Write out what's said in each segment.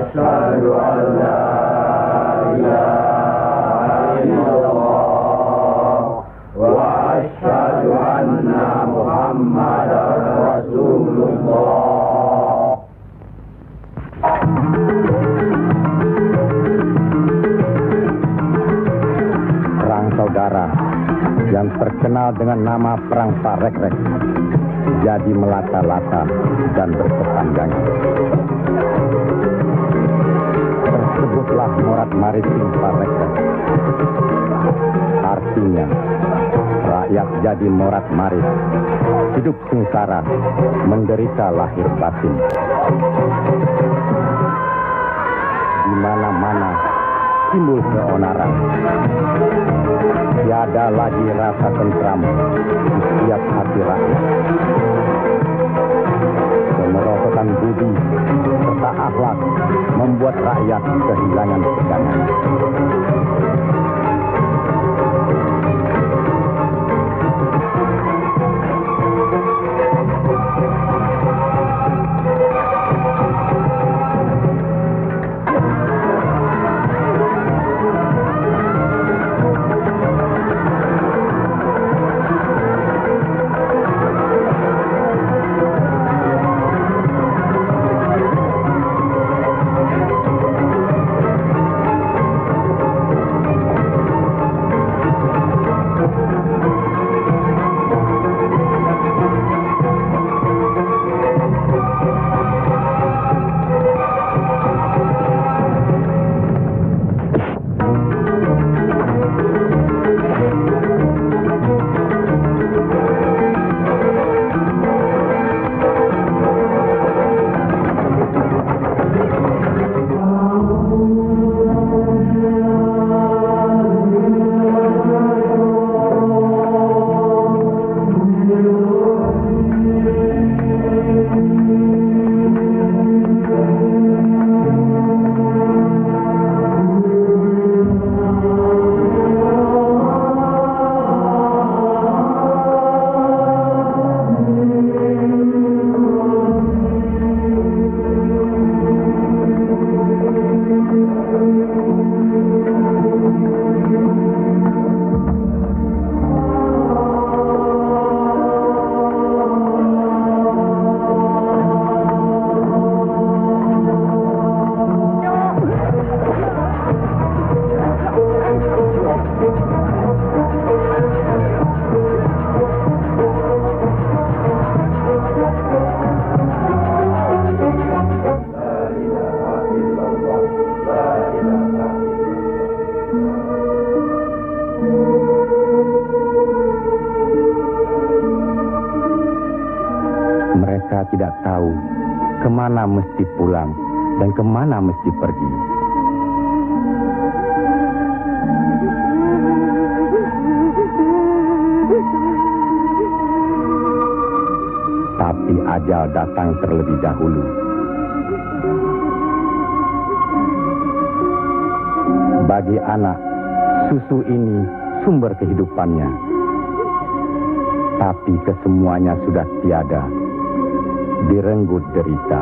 Asyhadu an la ilaha illallah wa asyhadu anna Muhammadar Rasulullah. Perang saudara yang terkenal dengan nama Perang Parekrek jadi melata-lata dan berkepanjangan. Tersebutlah morat maritim Parekrek. Artinya, rakyat jadi morat marit, hidup sengsara, menderita lahir batin. Di mana-mana timbul keonaran. Tiada lagi rasa tentram di setiap hati rakyat. Kemerosotan budi serta akhlak membuat rakyat kehilangan pegangan. Mereka tidak tahu kemana mesti pulang dan kemana mesti pergi. Tapi ajal datang terlebih dahulu. Bagi anak, susu ini sumber kehidupannya. Tapi kesemuanya sudah tiada, direnggut derita.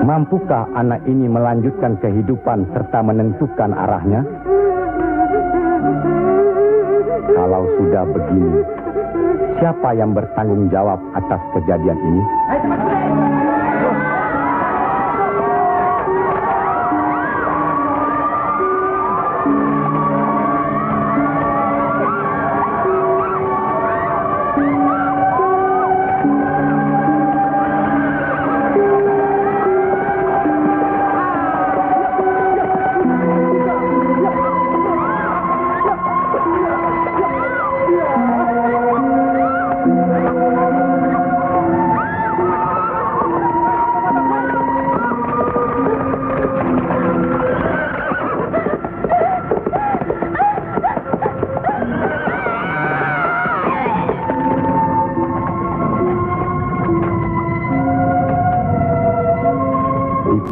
Mampukah anak ini melanjutkan kehidupan serta menentukan arahnya? Kalau sudah begini, siapa yang bertanggung jawab atas kejadian ini?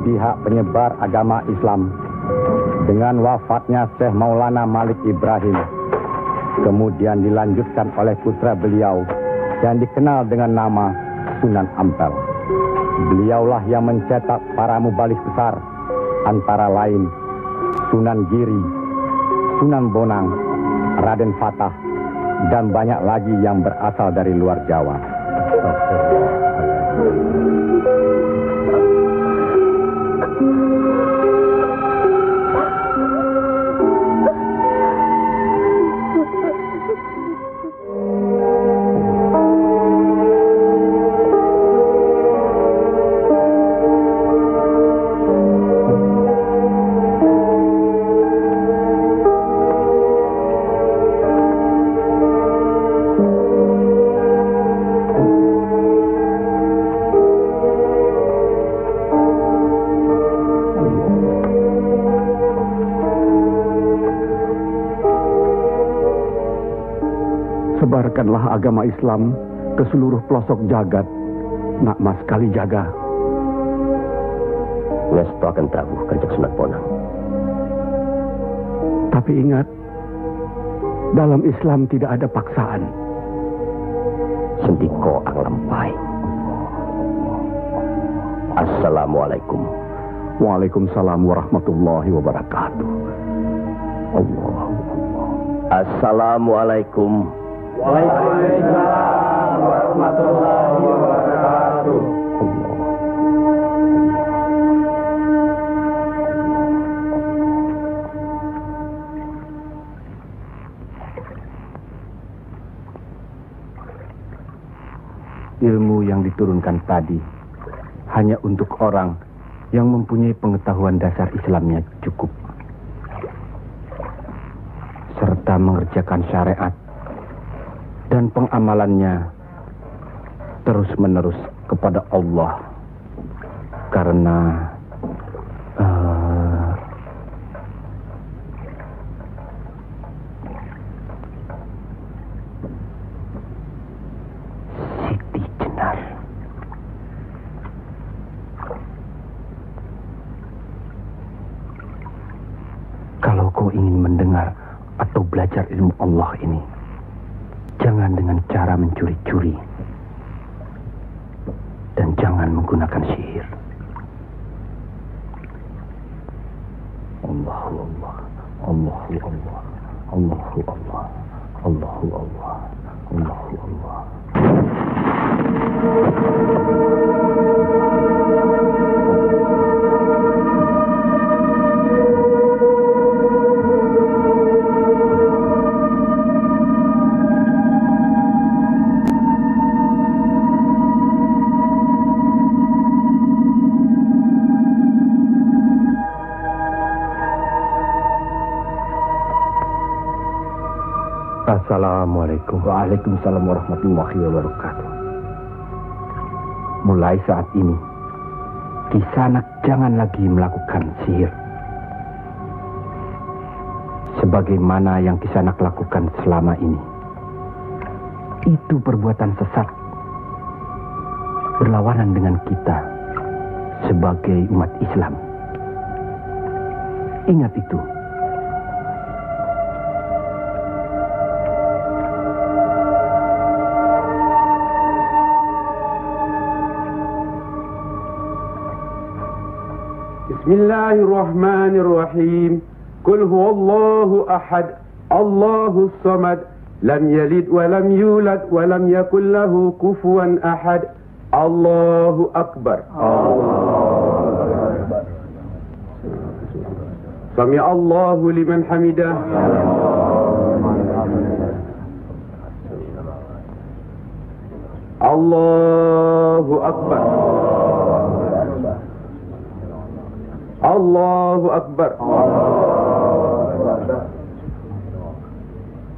Pihak penyebar agama Islam dengan wafatnya Syekh Maulana Malik Ibrahim kemudian dilanjutkan oleh putra beliau yang dikenal dengan nama Sunan Ampel. Beliaulah yang mencetak para mubalik besar, antara lain Sunan Giri, Sunan Bonang, Raden Fatah, dan banyak lagi yang berasal dari luar Jawa. Sebarkanlah agama Islam ke seluruh pelosok jagat, nak Mas Kalijaga. Ngesto akan Prabu Kanjeng Sunan Bonang. Tapi ingat, dalam Islam tidak ada paksaan. Sendiko ang lampai. Assalamualaikum. Waalaikumsalam warahmatullahi wabarakatuh. Allah. Assalamualaikum. Waalaikumsalam warahmatullahi wabarakatuh. Ilmu yang diturunkan tadi hanya untuk orang yang mempunyai pengetahuan dasar Islamnya cukup, serta mengerjakan syariat dan pengamalannya terus-menerus kepada Allah, karena Siti Jenar. kalau kau ingin mendengar atau belajar ilmu Allah ini, jangan dengan cara mencuri-curi. Dan jangan menggunakan sihir. Allahu Allah, Allahu Allah, Allahu Allah, Allahu Allah, Allahu Allah. Assalamualaikum. Waalaikumsalam warahmatullahi wabarakatuh. Mulai saat ini, Kisanak jangan lagi melakukan sihir. Sebagaimana yang Kisanak lakukan selama ini. Itu perbuatan sesat. Berlawanan dengan kita sebagai umat Islam. Ingat itu. Bismillahirrahmanirrahim. Qul huwallahu ahad, Allahus samad, lam yalid wa lam yulad wa lam yakul lahu kufuwan ahad. Allahu akbar. Allahu akbar. Sami Allahu liman hamidah. Allahu akbar. Allahu akbar.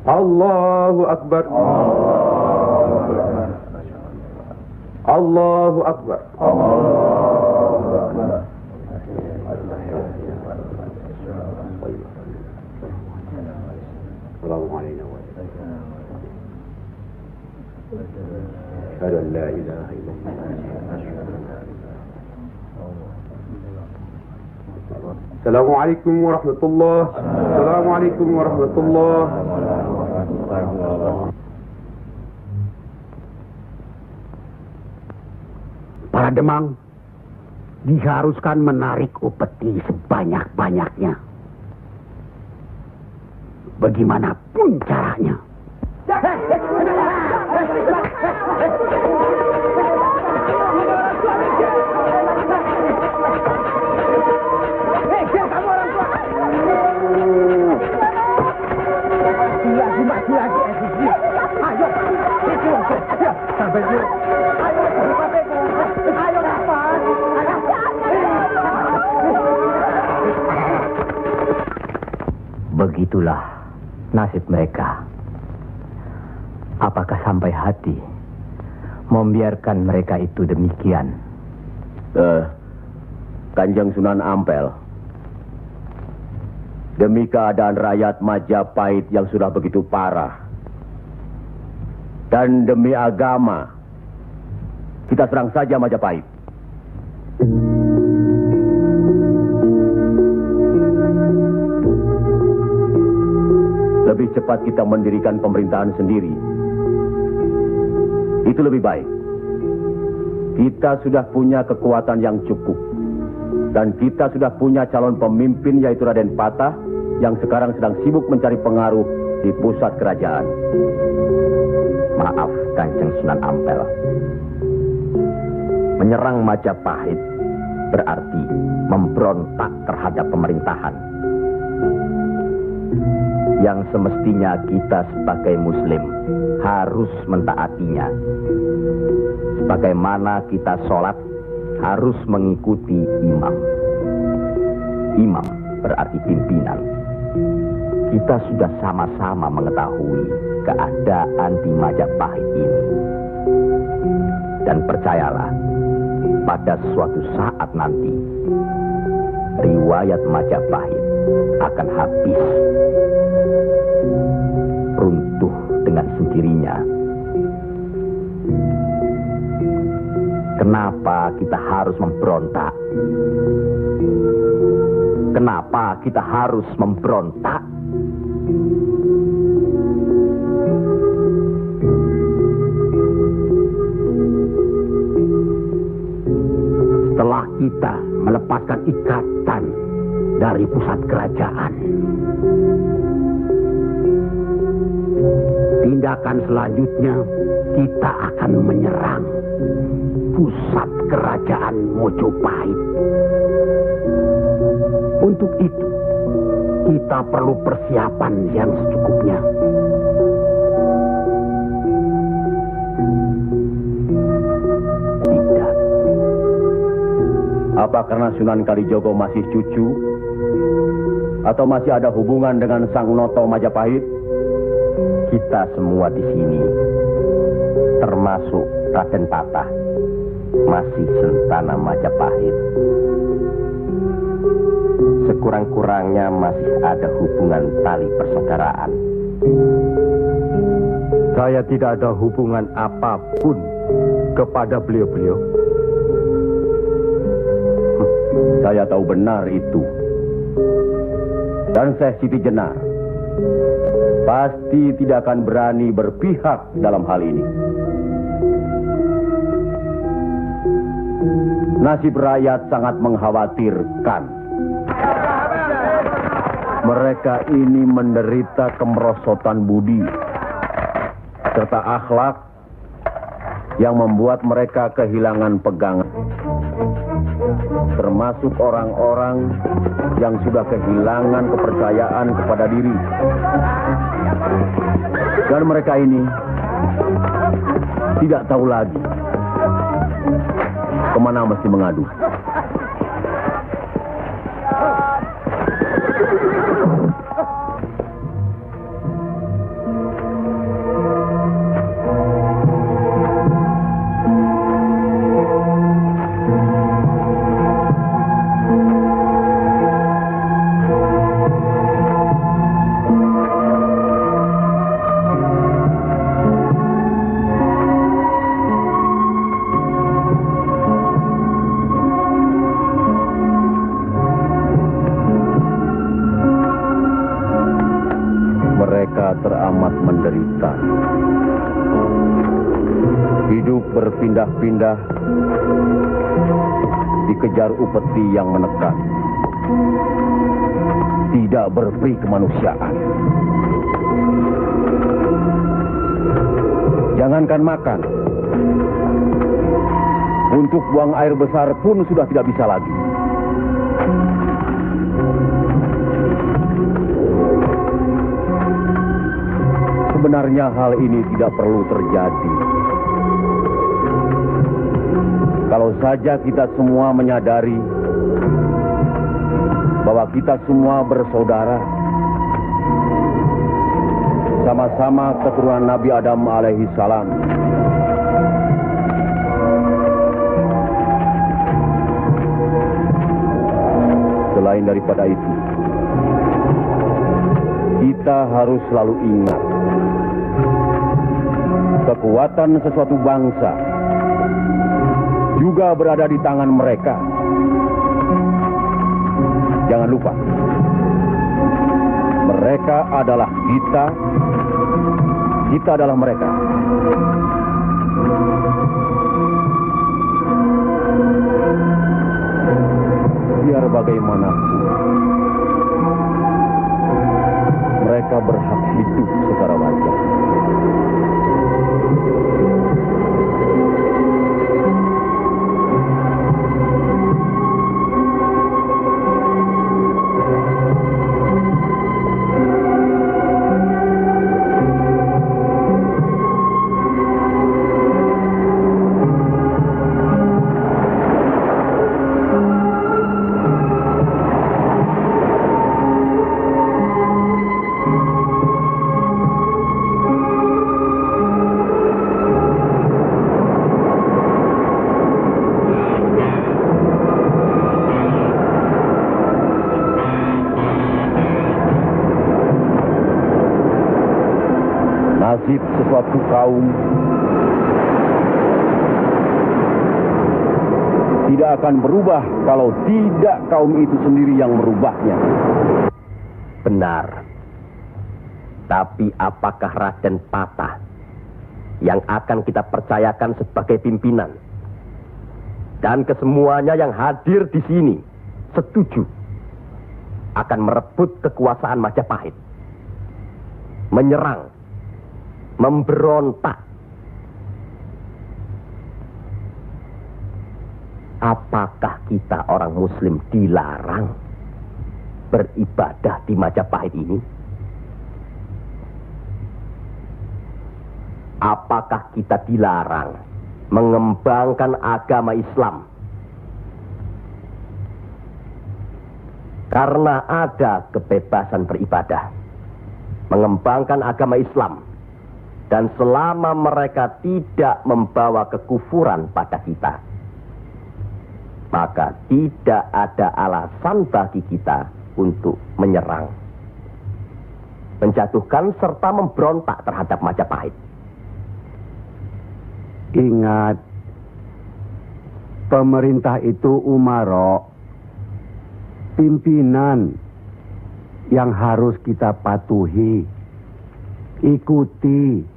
Allahu akbar. Allahu akbar. Assalamualaikum warahmatullahi wabarakatuh. Assalamualaikum warahmatullahi wabarakatuh. Assalamualaikum warahmatullahi wabarakatuh. Para Demang, diharuskan menarik upeti sebanyak-banyaknya. Bagaimanapun caranya. Begitulah nasib mereka. Apakah sampai hati membiarkan mereka itu demikian? Kanjeng Sunan Ampel, demi keadaan rakyat Majapahit yang sudah begitu parah, dan demi agama, kita serang saja Majapahit. Lebih cepat kita mendirikan pemerintahan sendiri. Itu lebih baik. Kita sudah punya kekuatan yang cukup. Dan kita sudah punya calon pemimpin yaitu Raden Patah yang sekarang sedang sibuk mencari pengaruh di pusat kerajaan. Maaf, Kanjeng Sunan Ampel. Menyerang Majapahit berarti memberontak terhadap pemerintahan. Yang semestinya kita sebagai Muslim harus mentaatinya. Sebagaimana kita sholat harus mengikuti imam. Imam berarti pimpinan. Kita sudah sama-sama mengetahui keadaan di Majapahit ini. Dan percayalah, pada suatu saat nanti, riwayat Majapahit akan habis. Runtuh dengan sendirinya. Kenapa kita harus memberontak? Kenapa kita harus memberontak? Setelah kita melepaskan ikatan dari pusat kerajaan, tindakan selanjutnya kita akan menyerang pusat kerajaan Mojopahit. Untuk itu, kita perlu persiapan yang secukupnya. Tidak. Apa karena Sunan Kalijogo masih cucu? Atau masih ada hubungan dengan Sang Noto Majapahit? Kita semua di sini, termasuk Raden Patah, masih sentana Majapahit. Sekurang-kurangnya masih ada hubungan tali persaudaraan. Saya tidak ada hubungan apapun kepada beliau-beliau. Saya tahu benar itu. Dan Syekh Siti Jenar pasti tidak akan berani berpihak dalam hal ini. Nasib rakyat sangat mengkhawatirkan. Mereka ini menderita kemerosotan budi serta akhlak yang membuat mereka kehilangan pegangan. Termasuk orang-orang yang sudah kehilangan kepercayaan kepada diri. Dan mereka ini tidak tahu lagi kemana mesti mengadu. Teramat menderita. Hidup berpindah-pindah dikejar upeti yang menekan. Tidak berperi kemanusiaan. Jangankan makan, untuk buang air besar pun sudah tidak bisa lagi. Sebenarnya hal ini tidak perlu terjadi. Kalau saja kita semua menyadari bahwa kita semua bersaudara, sama-sama keturunan Nabi Adam alaihi salam. Selain daripada itu, kita harus selalu ingat kekuatan sesuatu bangsa juga berada di tangan mereka. Jangan lupa, mereka adalah kita, kita adalah mereka. Biar bagaimanapun, mereka berhak hidup secara wajar. Nasib sesuatu kaum tidak akan berubah kalau tidak kaum itu sendiri yang merubahnya. Benar. Tapi apakah Raden Patah yang akan kita percayakan sebagai pimpinan dan kesemuanya yang hadir di sini setuju akan merebut kekuasaan Majapahit, menyerang, memberontak? Apakah kita orang Muslim dilarang beribadah di Majapahit ini? Apakah kita dilarang mengembangkan agama Islam? Karena ada kebebasan beribadah, mengembangkan agama Islam. Dan selama mereka tidak membawa kekufuran pada kita, maka tidak ada alasan bagi kita untuk menyerang, menjatuhkan serta memberontak terhadap Majapahit. Ingat, pemerintah itu umaro, pimpinan yang harus kita patuhi, ikuti.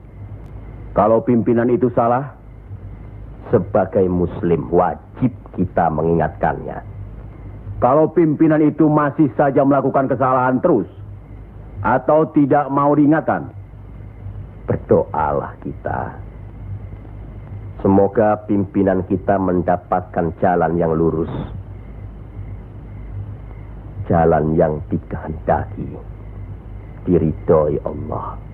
Kalau pimpinan itu salah, sebagai Muslim wajib kita mengingatkannya. Kalau pimpinan itu masih saja melakukan kesalahan terus, atau tidak mau diingatkan, berdoalah kita. Semoga pimpinan kita mendapatkan jalan yang lurus, jalan yang dikehendaki, diridhoi Allah.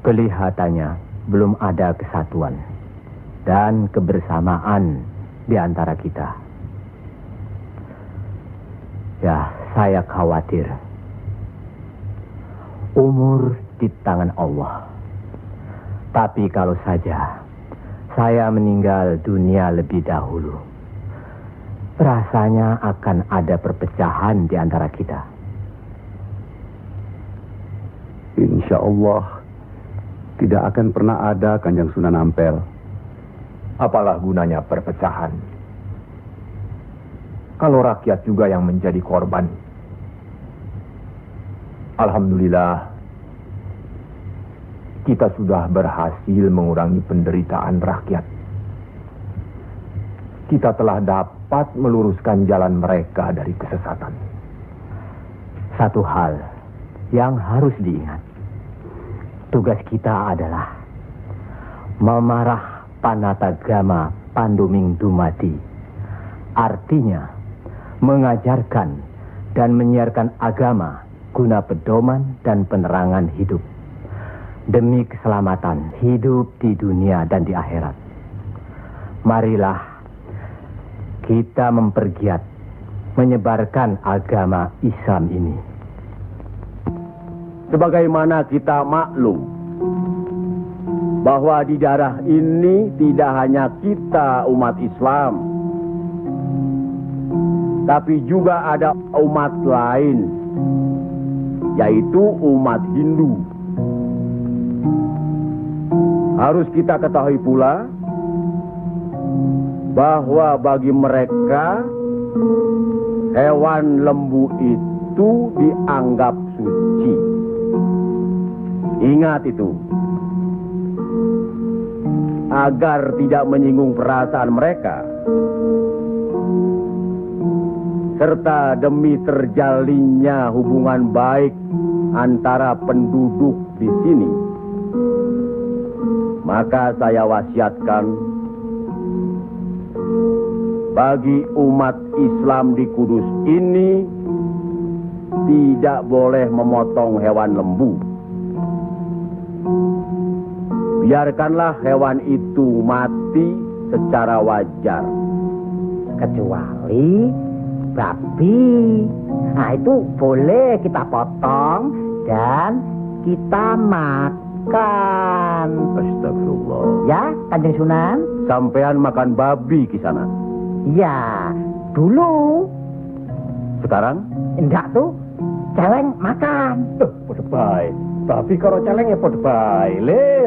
Kelihatannya belum ada kesatuan dan kebersamaan di antara kita. Ya, saya khawatir. Umur di tangan Allah. Tapi kalau saja saya meninggal dunia lebih dahulu, rasanya akan ada perpecahan di antara kita. Insya Allah tidak akan pernah ada, Kanjeng Sunan Ampel. Apalah gunanya perpecahan kalau rakyat juga yang menjadi korban? Alhamdulillah, kita sudah berhasil mengurangi penderitaan rakyat. kita telah dapat meluruskan jalan mereka dari kesesatan. Satu hal yang harus diingat. Tugas kita adalah memarah panatagama panduming dumati. Artinya, mengajarkan dan menyiarkan agama guna pedoman dan penerangan hidup. Demi keselamatan hidup di dunia dan di akhirat. Marilah kita mempergiat menyebarkan agama Islam ini. Sebagaimana kita maklum bahwa di daerah ini tidak hanya kita umat Islam, tapi juga ada umat lain, yaitu umat Hindu. Harus kita ketahui pula bahwa bagi mereka hewan lembu itu dianggap suci. Ingat itu, agar tidak menyinggung perasaan mereka, serta demi terjalinnya hubungan baik antara penduduk di sini, maka saya wasiatkan bagi umat Islam di Kudus ini tidak boleh memotong hewan lembu. Biarkanlah hewan itu mati secara wajar. Kecuali babi. Nah, itu boleh kita potong dan kita makan. Astagfirullah. Ya, Kanjeng Sunan? Sampean makan babi di sana. Ya, dulu. Sekarang? Enggak tuh, celeng makan. Podo bae. Babi karo celeng ya podo bae. Le.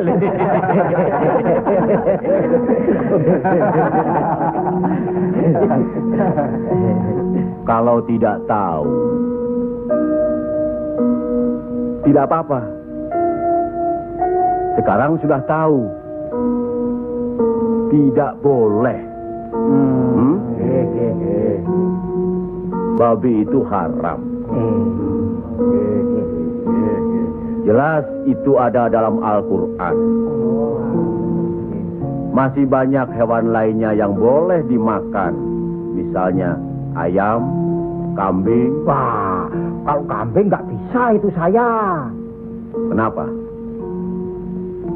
Kalau tidak tahu, tidak apa-apa. Sekarang sudah tahu. Tidak boleh. Babi itu haram. Jelas itu ada dalam Al-Quran. Masih banyak hewan lainnya yang boleh dimakan. Misalnya ayam, kambing. Wah, kalau kambing nggak bisa itu saya. Kenapa?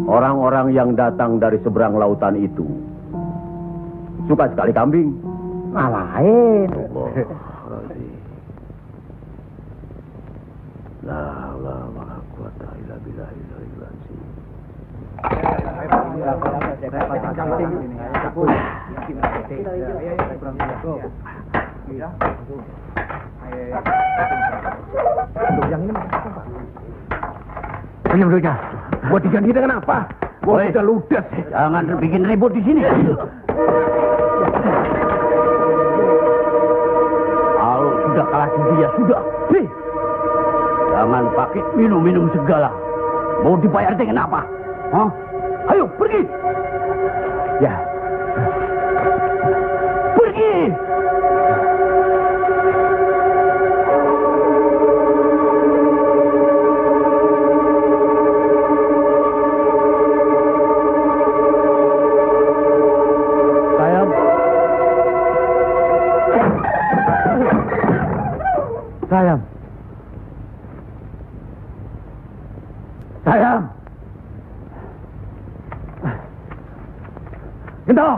Orang-orang yang datang dari seberang lautan itu suka sekali kambing. Lain. Penyembuhnya, buat diganti dengan apa? Buat udah ludes. Jangan bikin ribut di sini. Kalau sudah kalah judi ya sudah. Nih, jangan pakai minum-minum segala. Mau dibayar dengan apa? Hah? Ayo pergi. Ya. Pergi. Sayang. Sayang. Gento.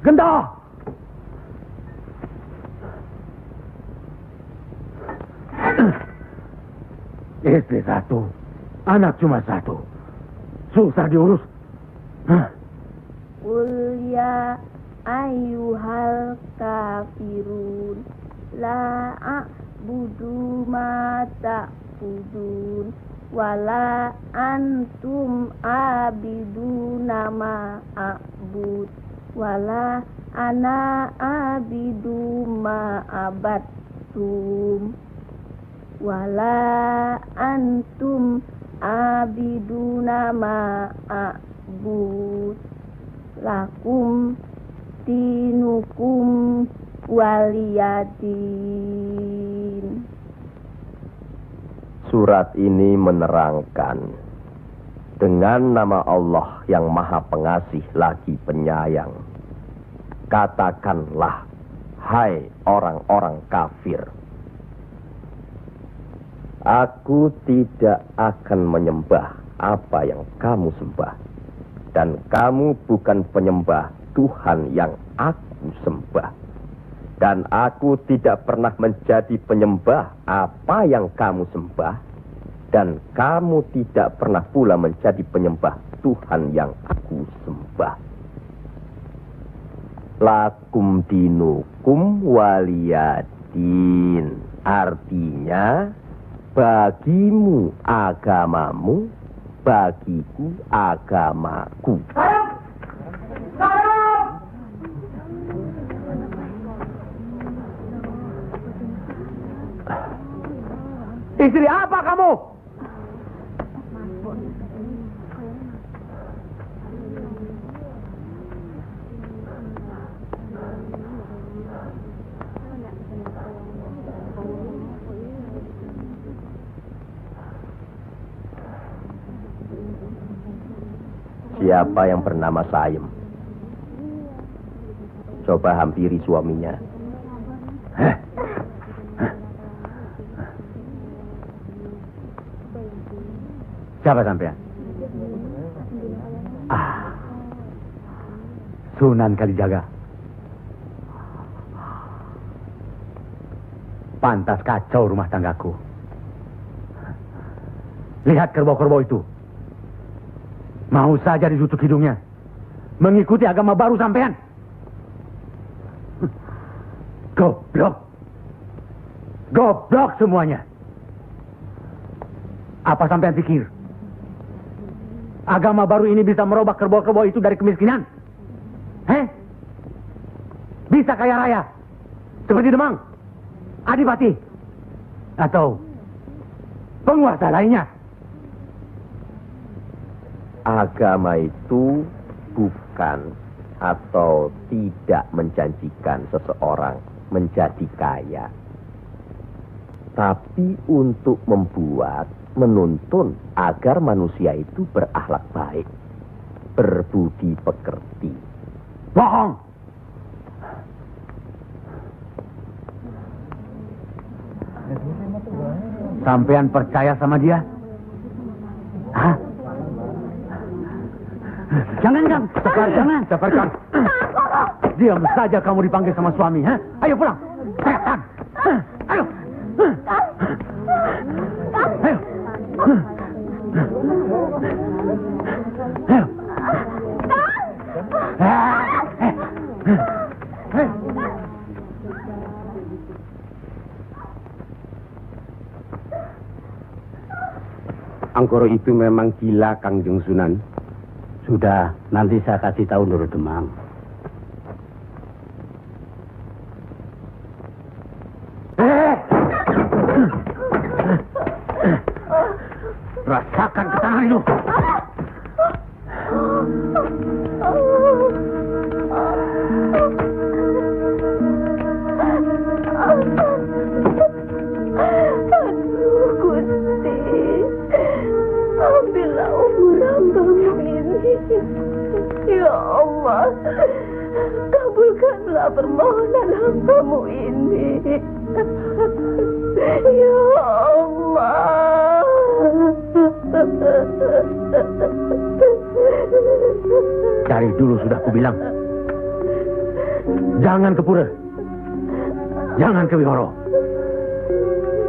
Gento. Istri satu, anak cuma satu. Susah diurus. Qul ya ayyuhal kafirun la a'budu ma ta'budun wala antum abiduna ma a'bud wala ana abidu ma abattum. wala antum abiduna ma'abud lakum dinukum waliyadin. Surat ini menerangkan dengan nama Allah yang Maha Pengasih lagi Penyayang. Katakanlah, hai orang-orang kafir, aku tidak akan menyembah apa yang kamu sembah, dan kamu bukan penyembah Tuhan yang aku sembah, dan aku tidak pernah menjadi penyembah apa yang kamu sembah, dan kamu tidak pernah pula menjadi penyembah Tuhan yang aku sembah. Lakum dinukum waliyadin, artinya bagimu agamamu, bagiku agamaku. Istri apa kamu? Siapa yang bernama Saim? Coba hampiri suaminya. Siapa sampean? Sunan Kalijaga. Pantas kacau rumah tanggaku. Lihat kerbau-kerbau itu. Mau saja ditutup hidungnya. Mengikuti agama baru sampean. Goblok. Goblok semuanya. Apa sampean pikir? Agama baru ini bisa merubah kerbau-kerbau itu dari kemiskinan? Bisa kaya raya? Seperti Demang, Adipati, atau penguasa lainnya? Agama itu bukan atau tidak menjanjikan seseorang menjadi kaya, tapi untuk membuat, menuntun agar manusia itu berakhlak baik, berbudi pekerti. Bohong! Sampean percaya sama dia? Hah? Jangan, Kang. Jangan. Sabarkan. Diam saja kamu dipanggil sama suami. Ha? Ayo pulang. Setan. Ayo. Ayo. Ayo. Angkoro itu memang gila, Kangjeng Sunan. Sudah, nanti saya kasih tahu Nur Demang. Rasakan ketangan itu. Ambillah umur hambamu ini. Ya Allah, kabulkanlah permohonan hambamu ini. Ya Allah. Dari dulu sudah kubilang, jangan ke pura, jangan ke Wihoro.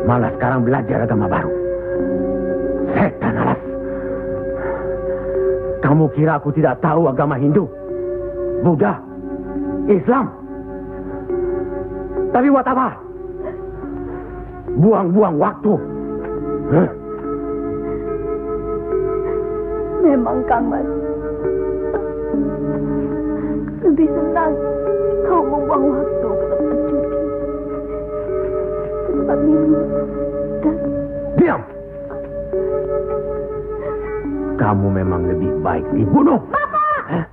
Malah sekarang belajar agama baru. Setan alas. Kamu kira aku tidak tahu agama Hindu, Buddha, Islam? Tapi buat apa? Buang-buang waktu. Memang Kang Mas, lebih senang kau membuang waktu ke tempat judi, ke tempat minum, dan Diam! Kamu memang lebih baik dibunuh. Bapak!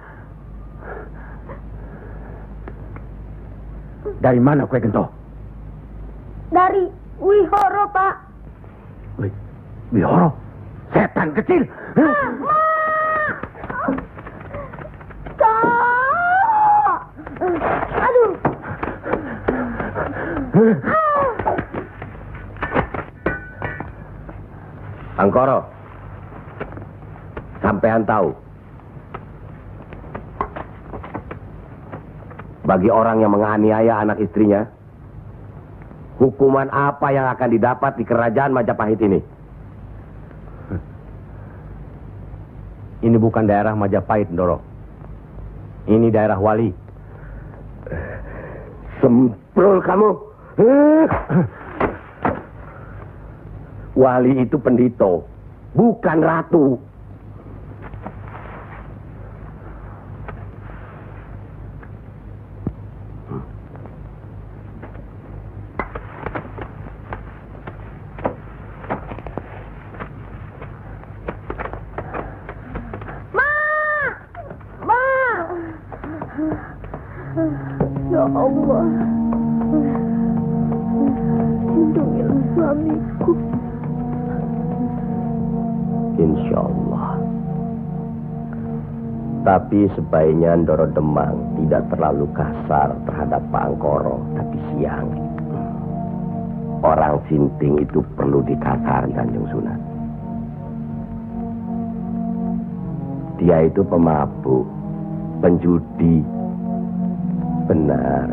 Dari mana kue gento? Dari Wihoro, Pak. Wihoro? Setan kecil! Kak! Aduh! Angkoro, sampean tahu, bagi orang yang menganiaya anak istrinya, hukuman apa yang akan didapat di kerajaan Majapahit ini? Ini bukan daerah Majapahit, Ndoro. Ini daerah Wali. Semprul kamu. Wali itu pendito, bukan ratu. Ya Allah, lindungilah suamiku. Insya Allah. Tapi sebaiknya Ndoro Demang tidak terlalu kasar terhadap Pak Angkoro tapi siang. Orang sinting itu perlu dikasari, Kanjeng Sunan. Dia itu pemabuk, penjudi. Benar.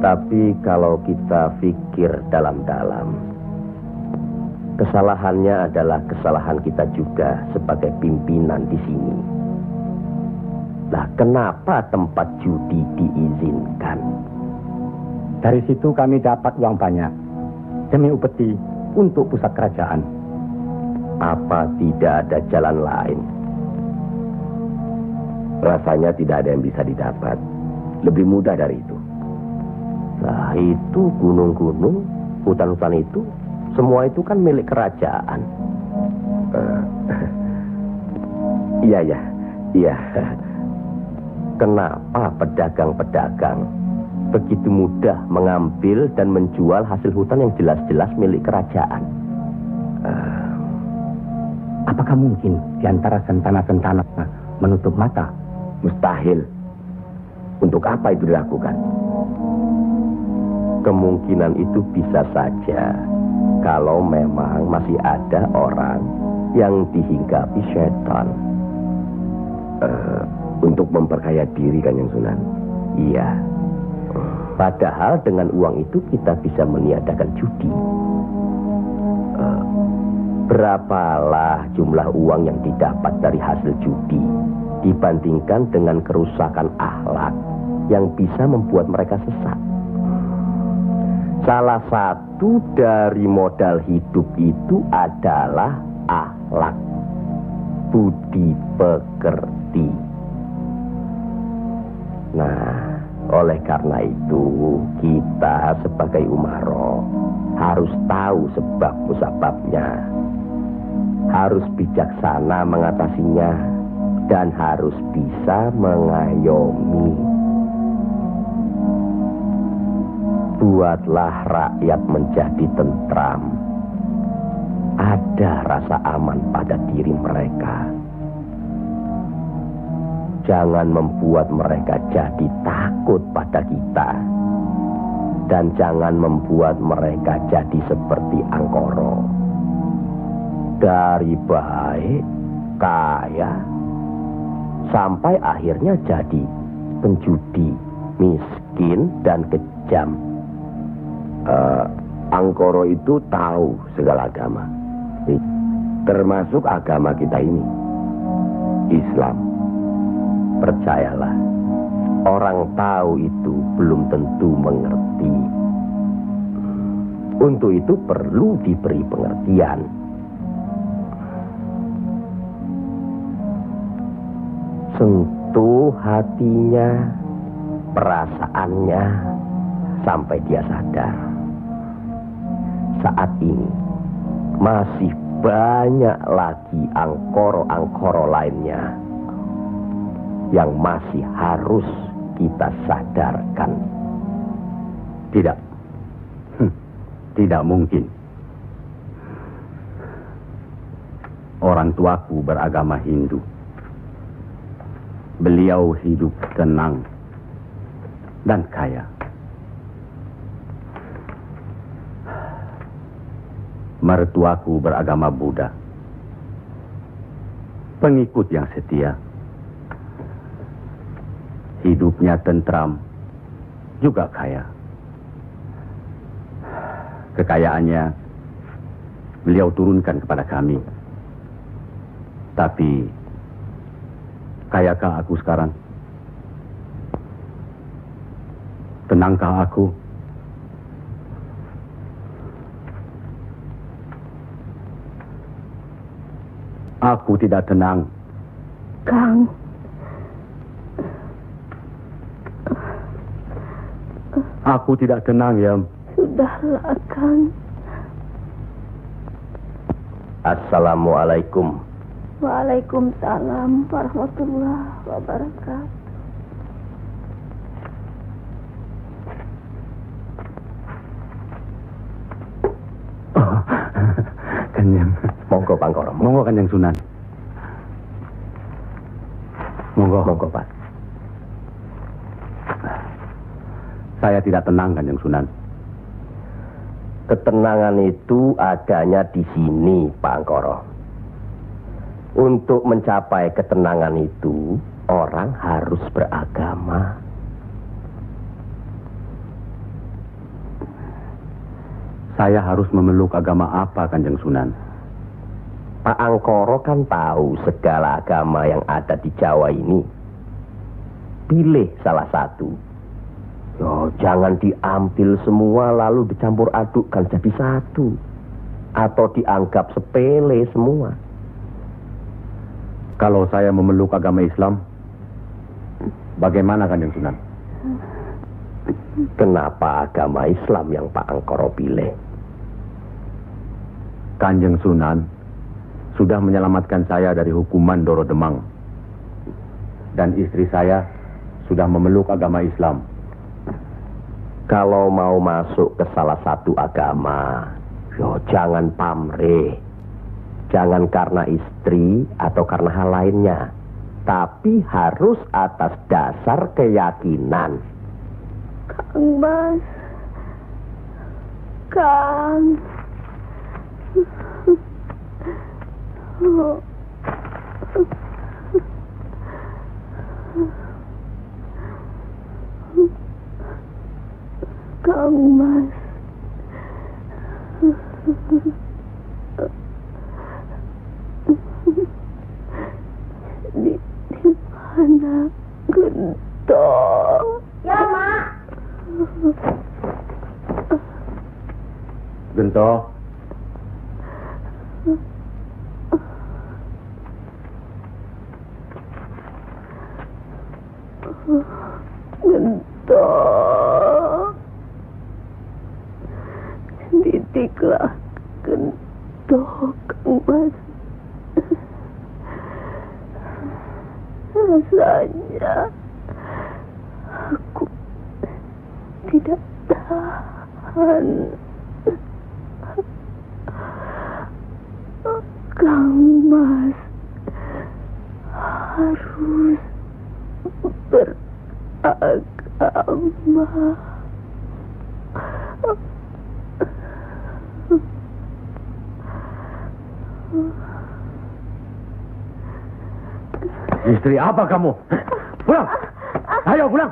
Tapi kalau kita pikir dalam-dalam, kesalahannya adalah kesalahan kita juga sebagai pimpinan di sini. Lah, kenapa tempat judi diizinkan? Dari situ kami dapat uang banyak demi upeti untuk pusat kerajaan. Apa tidak ada jalan lain? Rasanya tidak ada yang bisa didapat lebih mudah dari itu. Nah, itu gunung-gunung, hutan-hutan itu, semua itu kan milik kerajaan. Iya. Kenapa pedagang-pedagang begitu mudah mengambil dan menjual hasil hutan yang jelas-jelas milik kerajaan? Apakah mungkin di antara sentana-sentana menutup mata? Mustahil. Untuk apa itu dilakukan? Kemungkinan itu bisa saja kalau memang masih ada orang yang dihinggapi setan untuk memperkaya diri, Kanjeng Sunan. Iya. Padahal dengan uang itu kita bisa meniadakan judi. Berapalah jumlah uang yang didapat dari hasil judi dibandingkan dengan kerusakan akhlak yang bisa membuat mereka sesat. Salah satu dari modal hidup itu adalah akhlak, budi pekerti. Nah, oleh karena itu kita sebagai umaro harus tahu sebab-musababnya, harus bijaksana mengatasinya, dan harus bisa mengayomi. Buatlah rakyat menjadi tentram. Ada rasa aman pada diri mereka. Jangan membuat mereka jadi takut pada kita. Dan jangan membuat mereka jadi seperti Angkoro. Dari baik, kaya, sampai akhirnya jadi penjudi, miskin, dan kejam. Angkoro itu tahu segala agama, termasuk agama kita ini, Islam. Percayalah, orang tahu itu belum tentu mengerti. Untuk itu perlu diberi pengertian. Sentuh hatinya, perasaannya, sampai dia sadar. Saat ini masih banyak lagi angkoro-angkoro lainnya yang masih harus kita sadarkan. Tidak. Tidak mungkin. Orang tuaku beragama Hindu. Beliau hidup tenang dan kaya. Mertuaku beragama Buddha. Pengikut yang setia. Hidupnya tentram, juga kaya. Kekayaannya beliau turunkan kepada kami. Tapi, kayakah aku sekarang? Tenangkah aku? Aku tidak tenang. Kang. Aku tidak tenang, Yam. Sudahlah, Kang. Assalamualaikum. Waalaikumsalam warahmatullahi wabarakatuh. Kanjeng. Monggo Pangkoro. Monggo Kanjeng Sunan. Monggo. Monggo Pak. Saya tidak tenang, Kanjeng Sunan. Ketenangan itu adanya di sini, Pak Angkoro. Untuk mencapai ketenangan itu, orang harus beragama. Saya harus memeluk agama apa, Kanjeng Sunan? Pak Angkoro kan tahu segala agama yang ada di Jawa ini. Pilih salah satu. Yo, jangan diambil semua lalu dicampur adukkan jadi satu. Atau dianggap sepele semua. Kalau saya memeluk agama Islam, bagaimana, Kanjeng Sunan? Kenapa agama Islam yang Pak Angkoro pilih? Kanjeng Sunan sudah menyelamatkan saya dari hukuman Doro Demang. Dan istri saya sudah memeluk agama Islam. Kalau mau masuk ke salah satu agama, yo jangan pamrih. Jangan karena istri atau karena hal lainnya. Tapi harus atas dasar keyakinan. Kang Mas. Kang. Kang Mas. Di mana Gento? Ya, Mak. Gento. Gento. Didiklah Gento, Kang Mas. Rasanya aku tidak tahan. Kang Mas harus beragama. Istri apa kamu? Pulang! Ayo pulang!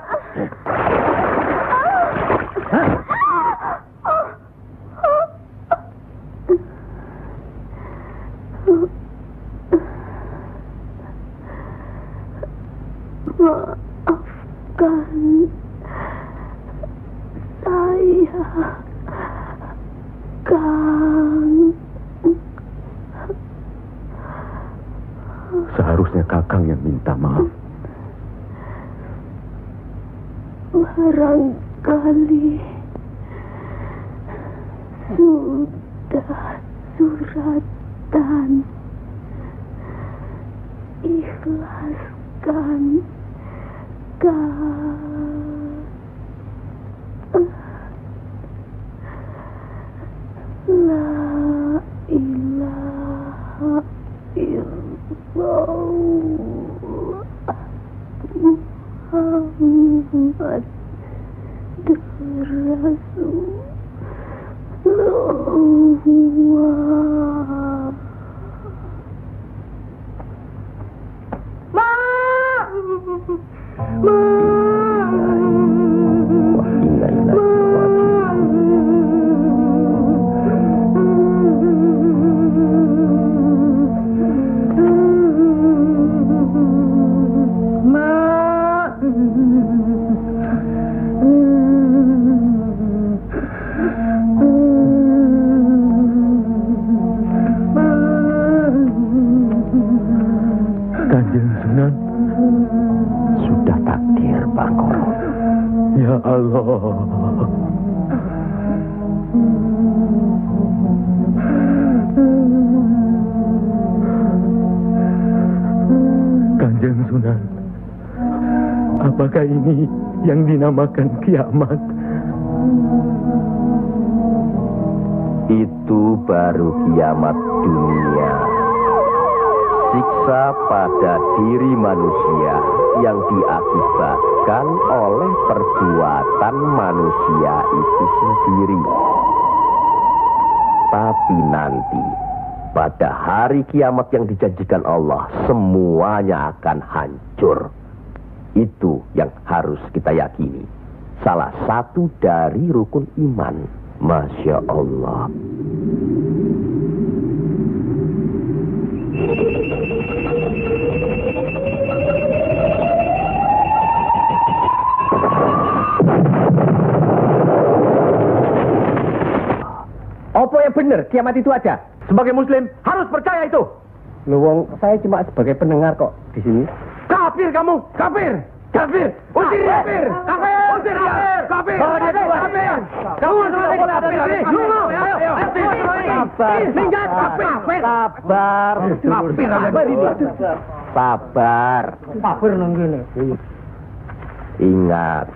Maafkan saya, Kang. Seharusnya Kakang yang minta maaf. Barangkali sudah suratan. Ikhlaskan La ilaha illallah Muhammad Rasulullah. Kanjeng Sunan, sudah takdir Pak Koro. Ya Allah. Kanjeng Sunan, apakah ini yang dinamakan kiamat? Itu baru kiamat dunia. Siksa pada diri manusia yang diakibatkan oleh perbuatan manusia itu sendiri. Tapi nanti, pada hari kiamat yang dijanjikan Allah, semuanya akan hancur. Itu yang harus kita yakini. Salah satu dari rukun iman. Masya Allah. Apa yang benar kiamat itu ada? Sebagai muslim harus percaya itu. Luwung, saya cuma sebagai pendengar kok di sini. Kafir kamu, kafir. Kafir, usir kafir. Kafir, usir kafir. Kafir, kafir. Kamu sebagai kafir. Minggat kafir. Sabar. Kafir ini. Sabar. Kafir nang kene. Ingat.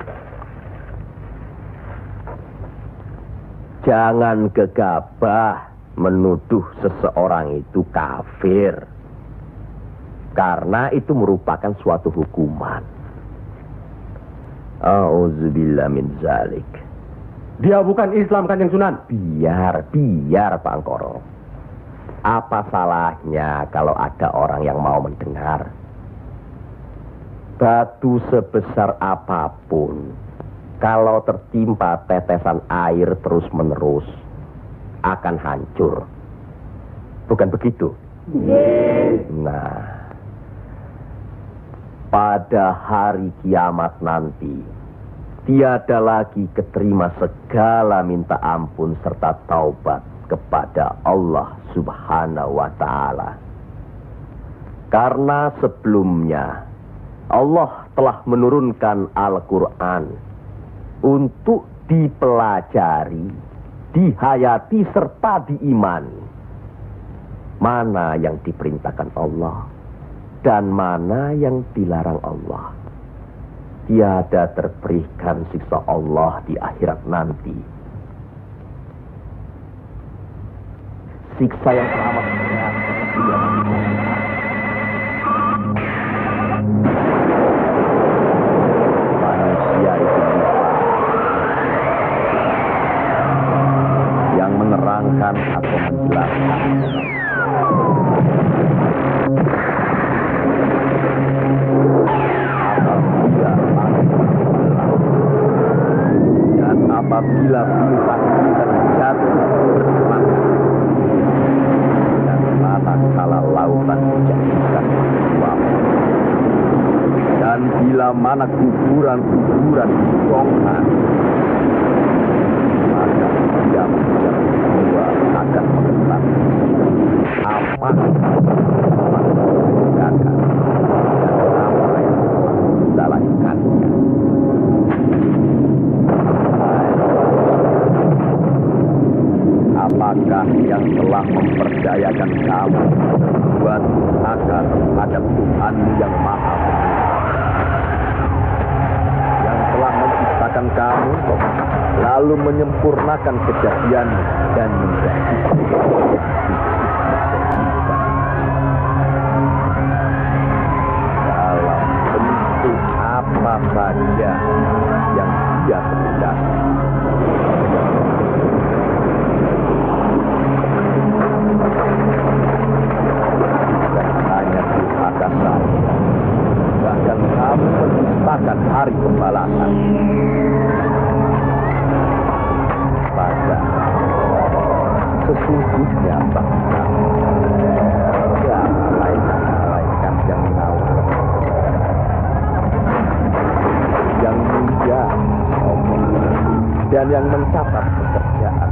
Jangan gegabah menuduh seseorang itu kafir. Karena itu merupakan suatu hukuman. A'udzubillah min zalik. Dia bukan Islam, Kanjeng Sunan. Biar Pak Angkoro. Apa salahnya kalau ada orang yang mau mendengar? Batu sebesar apapun, kalau tertimpa tetesan air terus-menerus, akan hancur. Bukan begitu? Nah, pada hari kiamat nanti, tiada lagi keterima segala minta ampun serta taubat kepada Allah Subhanahu wa Ta'ala. Karena sebelumnya Allah telah menurunkan Al-Quran untuk dipelajari, dihayati serta diimani. Mana yang diperintahkan Allah dan mana yang dilarang Allah. Tiada terberikan siksa Allah di akhirat nanti. Siksa yang teramat berat. Manusia itu yang menerangkan atau menjelaskan. Apabila bintang-bintang jatuh bersemangat dan manakala lautan dijadikan uap, dan bila mana kuburan-kuburan dibongkar, maka diam dua akan mengetahui apa yang dan apa yang telah dilakukannya. Siapakah yang telah memperdayakan kamu buat akar terhadap Tuhan yang Maha Pengasih, yang telah menciptakan kamu lalu menyempurnakan kejadian dan menjadi dalam bentuk apa saja yang Dia kehendaki. Bahkan kamu menciptakan hari pembalasan. Pada sesungguhnya bangsa ada malaikat yang mengawal, yang mulia, dan yang mencatat pekerjaan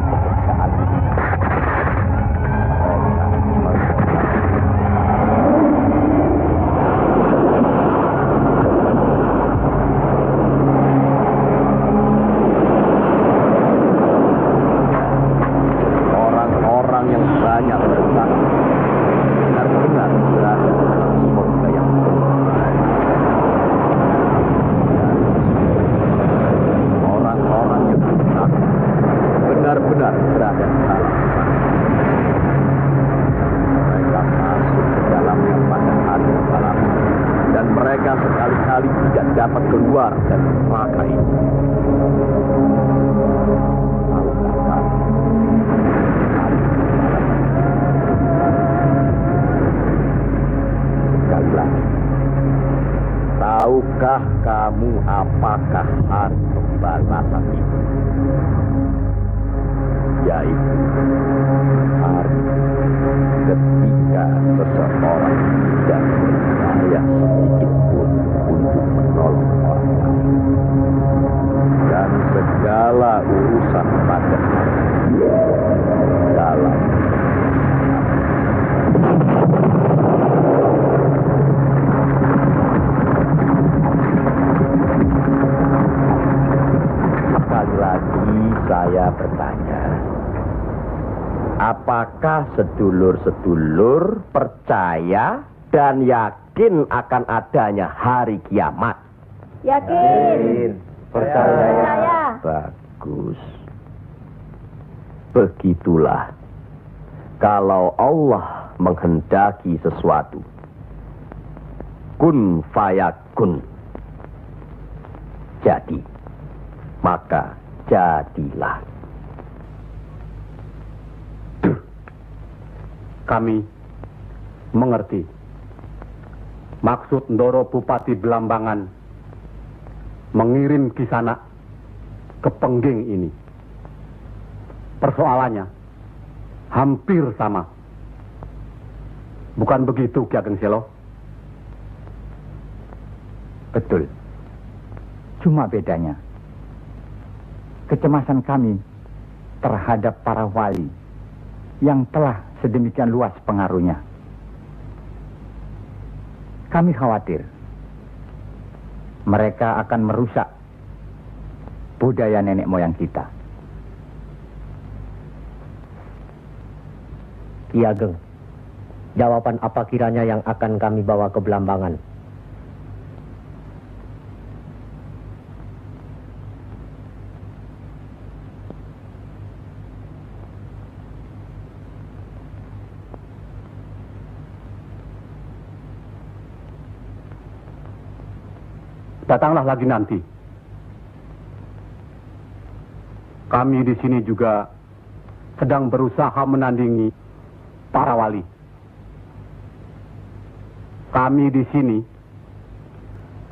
benar-benar berada di dalam. Mereka masuk ke dalamnya pada hari malam, dan mereka sekali-kali tidak dapat keluar dari neraka itu. Sekali lagi, tahukah kamu apakah hari pembalasan itu? Yaitu hari ketika seseorang tidak berdaya sedikit pun untuk menolong orang lain, dan segala urusan pada hari dalam sekali lagi saya bertanya, apakah sedulur-sedulur percaya dan yakin akan adanya hari kiamat? Yakin. Percaya. Bagus. Begitulah. Kalau Allah menghendaki sesuatu, kun fayakun, jadi, maka jadilah. Kami mengerti maksud Ndoro Bupati Belambangan mengirim Kisanak ke Pengging ini. Persoalannya hampir sama. Bukan begitu, Ki Ageng Selo? Betul. Cuma bedanya, kecemasan kami terhadap para wali yang telah sedemikian luas pengaruhnya. Kami khawatir mereka akan merusak budaya nenek moyang kita. Ki Ageng, jawaban apa kiranya yang akan kami bawa ke Belambangan? Datanglah lagi nanti. Kami di sini juga sedang berusaha menandingi para wali. Kami di sini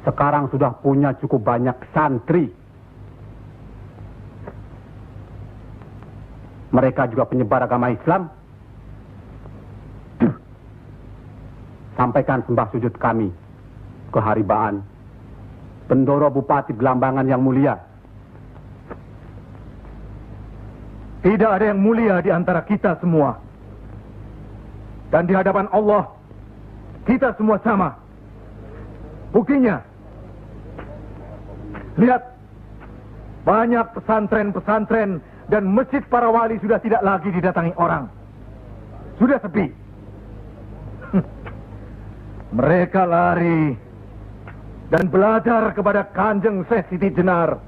sekarang sudah punya cukup banyak santri. Mereka juga penyebar agama Islam. Sampaikan sembah sujud kami ke Haribaan Bendoro Bupati Belambangan yang mulia. Tidak ada yang mulia di antara kita semua. Dan di hadapan Allah, kita semua sama. Buktinya, lihat, banyak pesantren-pesantren dan masjid para wali sudah tidak lagi didatangi orang. Sudah sepi. Mereka lari dan belajar kepada Kanjeng Syekh Siti Jenar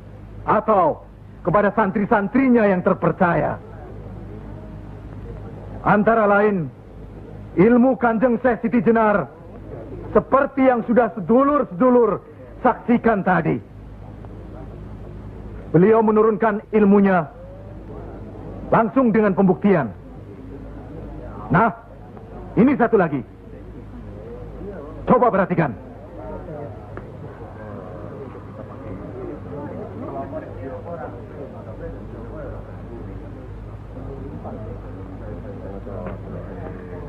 atau kepada santri-santrinya yang terpercaya. Antara lain, ilmu Kanjeng Syekh Siti Jenar seperti yang sudah sedulur-sedulur saksikan tadi. Beliau menurunkan ilmunya langsung dengan pembuktian. Nah, ini satu lagi. Coba perhatikan.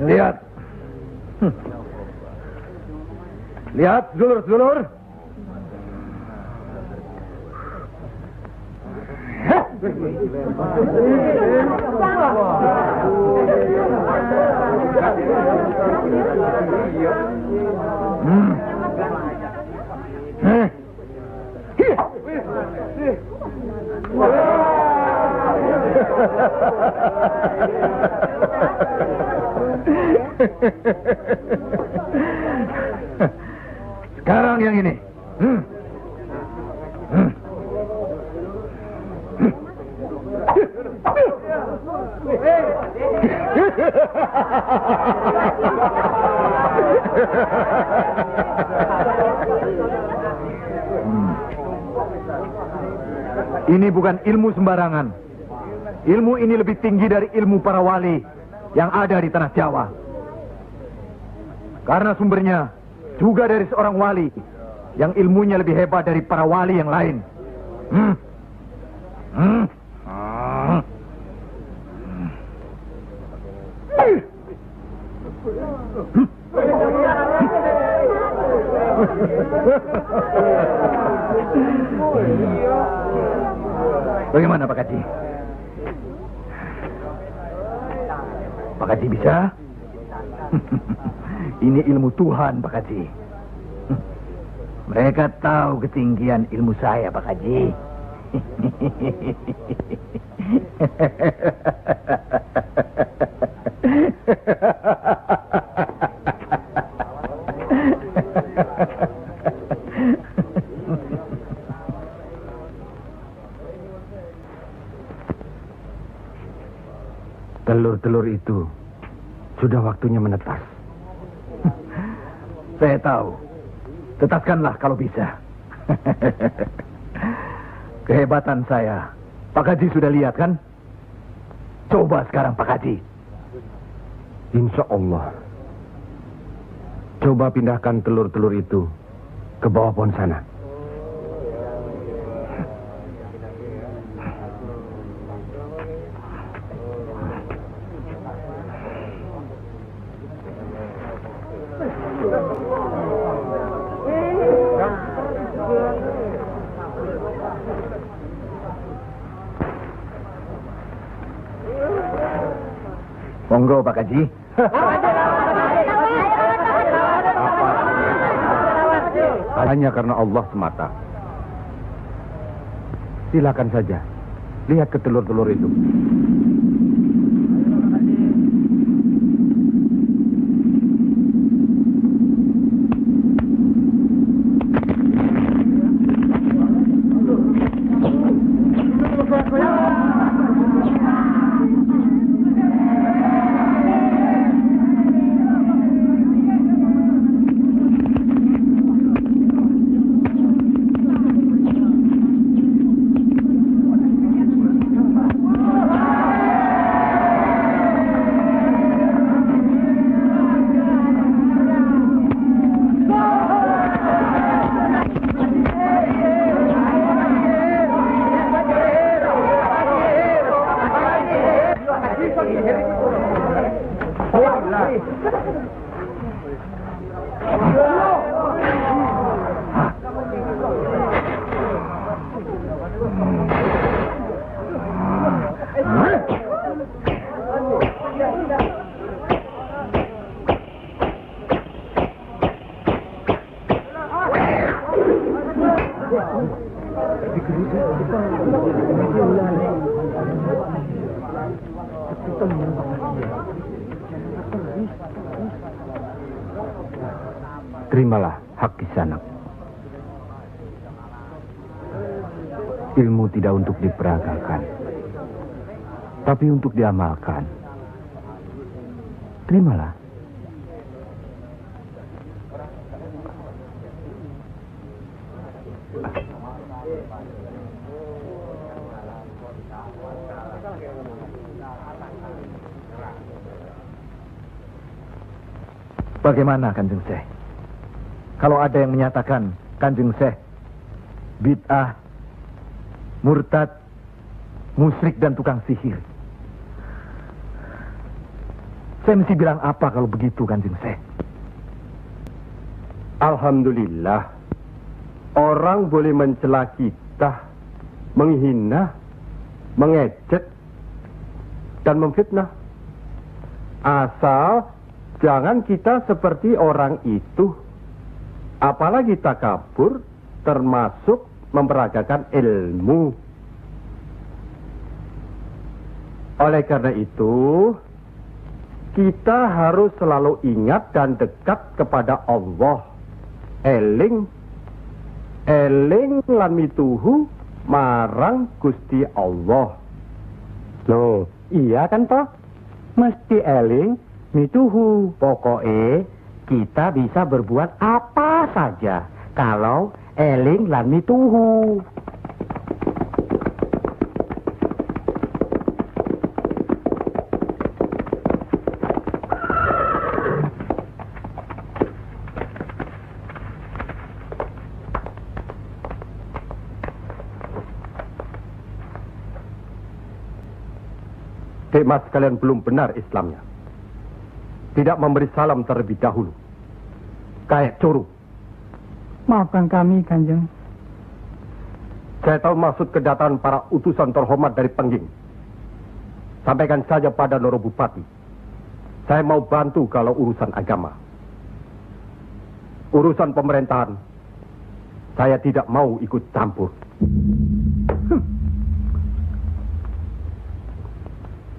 Lihat. Lihat, sedulur-sedulur. Sekarang yang ini. Ini bukan ilmu sembarangan. Ilmu ini lebih tinggi dari ilmu para wali yang ada di tanah Jawa. Karena sumbernya juga dari seorang wali yang ilmunya lebih hebat dari para wali yang lain. Bagaimana Pak Haji? Pak Haji bisa? Ini ilmu Tuhan, Pak Haji. Mereka tahu ketinggian ilmu saya, Pak Haji. Telur-telur itu sudah waktunya menetas. Saya tahu. Tetaskanlah kalau bisa. Kehebatan saya. Pak Haji sudah lihat kan? Coba sekarang Pak Haji. Insya Allah. Coba pindahkan telur-telur itu ke bawah pohon sana. Monggo Pak Haji. Hanya karena Allah semata. Silakan saja. Lihat ke telur-telur itu. Terimalah hak Kisanak. Ilmu tidak untuk diperagakan, tapi untuk diamalkan. Terimalah. Bagaimana Kanjeng Syekh? Kalau ada yang menyatakan Kanjeng Syekh bid'ah, murtad, musyrik dan tukang sihir, saya mesti bilang apa kalau begitu Kanjeng Syekh? Alhamdulillah, orang boleh mencela kita, menghina, mengejek, dan memfitnah. Asal jangan kita seperti orang itu. Apalagi takabur, termasuk memperagakan ilmu. Oleh karena itu, kita harus selalu ingat dan dekat kepada Allah. Eling lan mituhu marang Gusti Allah. Loh, iya kan toh? Mesti eling mituhu. Pokoknya kita bisa berbuat apa saja kalau eling lan mituhu. Mas kalian belum benar Islamnya. Tidak memberi salam terlebih dahulu. Kayak curu. Maafkan kami, Kanjeng. Saya tahu maksud kedatangan para utusan terhormat dari Pengging. Sampaikan saja pada Loro Bupati. Saya mau bantu kalau urusan agama. Urusan pemerintahan, saya tidak mau ikut campur.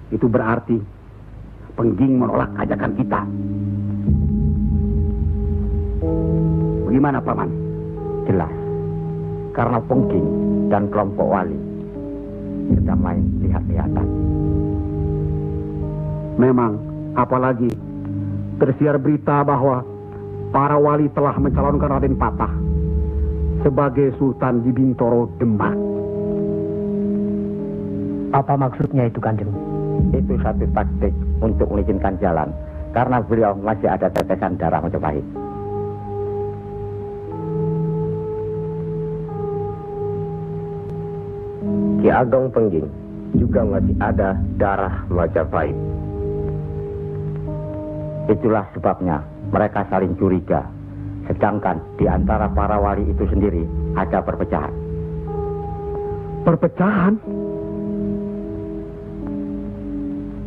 Itu berarti Pengging menolak ajakan kita. Bagaimana, Paman? Jelas, karena Pengging dan kelompok wali sedang main lihat-lihatan. Memang, apalagi tersiar berita bahwa para wali telah mencalonkan Raden Patah sebagai Sultan di Bintoro, Demak. Apa maksudnya itu, Kanjeng? Itu satu taktik untuk mengizinkan jalan, karena beliau masih ada tetesan darah Majapahit. Ki Ageng Pengging juga masih ada darah Majapahit. Itulah sebabnya mereka saling curiga, sedangkan di antara para wali itu sendiri ada perpecahan. Perpecahan?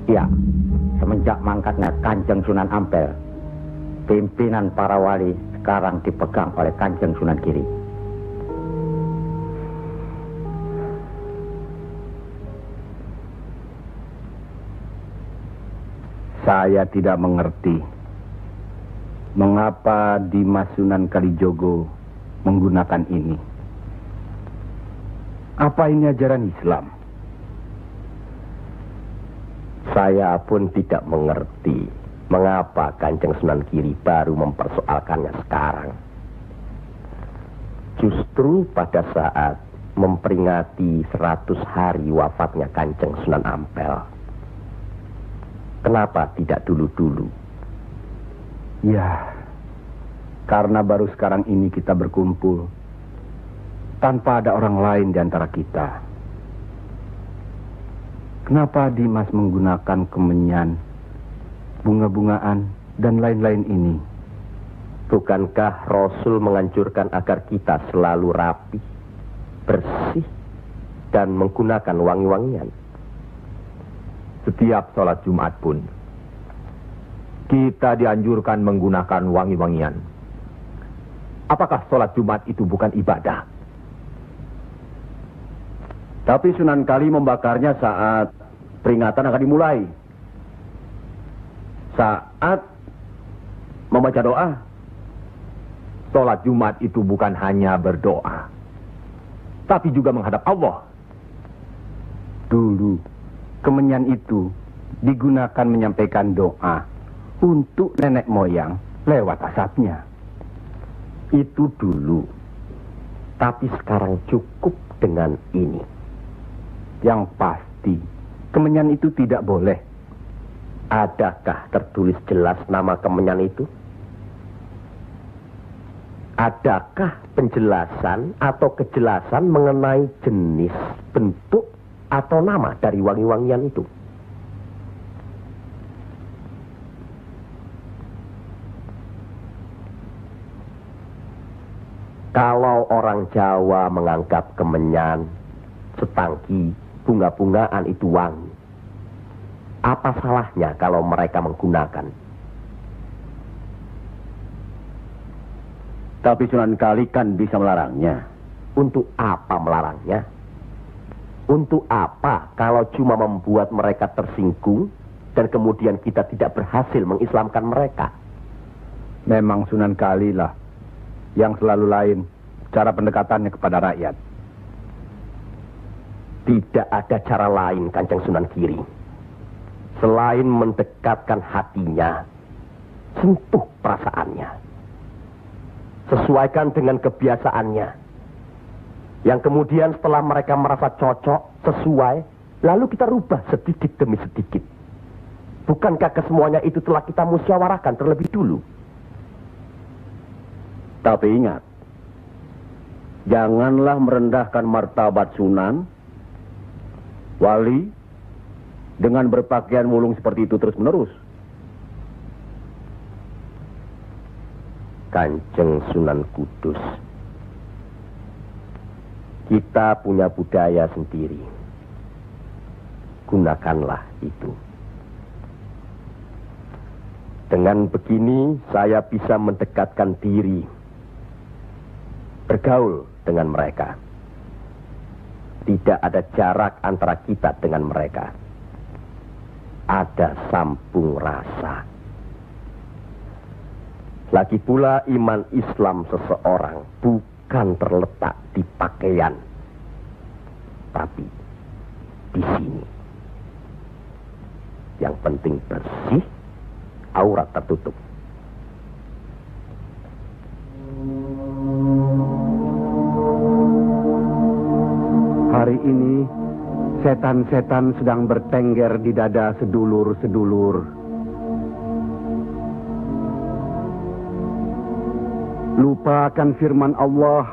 Ya, semenjak mangkatnya Kanjeng Sunan Ampel, pimpinan para wali sekarang dipegang oleh Kanjeng Sunan Giri. Saya tidak mengerti mengapa Dimas Sunan Kalijogo menggunakan ini. Apa ini ajaran Islam? Saya pun tidak mengerti mengapa Kanjeng Sunan Giri baru mempersoalkannya sekarang. Justru pada saat memperingati 100 hari wafatnya Kanjeng Sunan Ampel. Kenapa tidak dulu-dulu? Ya, karena baru sekarang ini kita berkumpul tanpa ada orang lain di antara kita. Kenapa Dimas menggunakan kemenyan, bunga-bungaan, dan lain-lain ini? Bukankah Rasul menganjurkan agar kita selalu rapi, bersih, dan menggunakan wangi-wangian? Setiap sholat Jumat pun kita dianjurkan menggunakan wangi-wangian. Apakah sholat Jumat itu bukan ibadah? Tapi Sunan Kali membakarnya saat peringatan akan dimulai. Saat membaca doa, sholat Jumat itu bukan hanya berdoa, tapi juga menghadap Allah. Dulu, kemenyan itu digunakan menyampaikan doa untuk nenek moyang lewat asapnya. Itu dulu. Tapi sekarang cukup dengan ini. Yang pasti, kemenyan itu tidak boleh. Adakah tertulis jelas nama kemenyan itu? Adakah penjelasan atau kejelasan mengenai jenis, bentuk, atau nama dari wangi-wangian itu? Kalau orang Jawa menganggap kemenyan, setangki, bunga-bungaan itu wangi, apa salahnya kalau mereka menggunakan? Tapi Sunan Kali kan bisa melarangnya. Untuk apa melarangnya? Untuk apa kalau cuma membuat mereka tersinggung dan kemudian kita tidak berhasil mengislamkan mereka? Memang Sunan Kali lah yang selalu lain cara pendekatannya kepada rakyat. Tidak ada cara lain, Kanjeng Sunan Giri, selain mendekatkan hatinya, sentuh perasaannya, sesuaikan dengan kebiasaannya, yang kemudian setelah mereka merasa cocok, sesuai, lalu kita rubah sedikit demi sedikit. Bukankah kesemuanya itu telah kita musyawarahkan terlebih dulu? Tapi ingat, janganlah merendahkan martabat Sunan Wali dengan berpakaian mulung seperti itu terus-menerus. Kanjeng Sunan Kudus, kita punya budaya sendiri. Gunakanlah itu. Dengan begini, saya bisa mendekatkan diri, bergaul dengan mereka. Tidak ada jarak antara kita dengan mereka. Ada sambung rasa. Lagi pula iman Islam seseorang bukan terletak di pakaian, tapi di sini. Yang penting bersih, aurat tertutup. Hari ini, setan-setan sedang bertengger di dada sedulur-sedulur. Lupa akan firman Allah.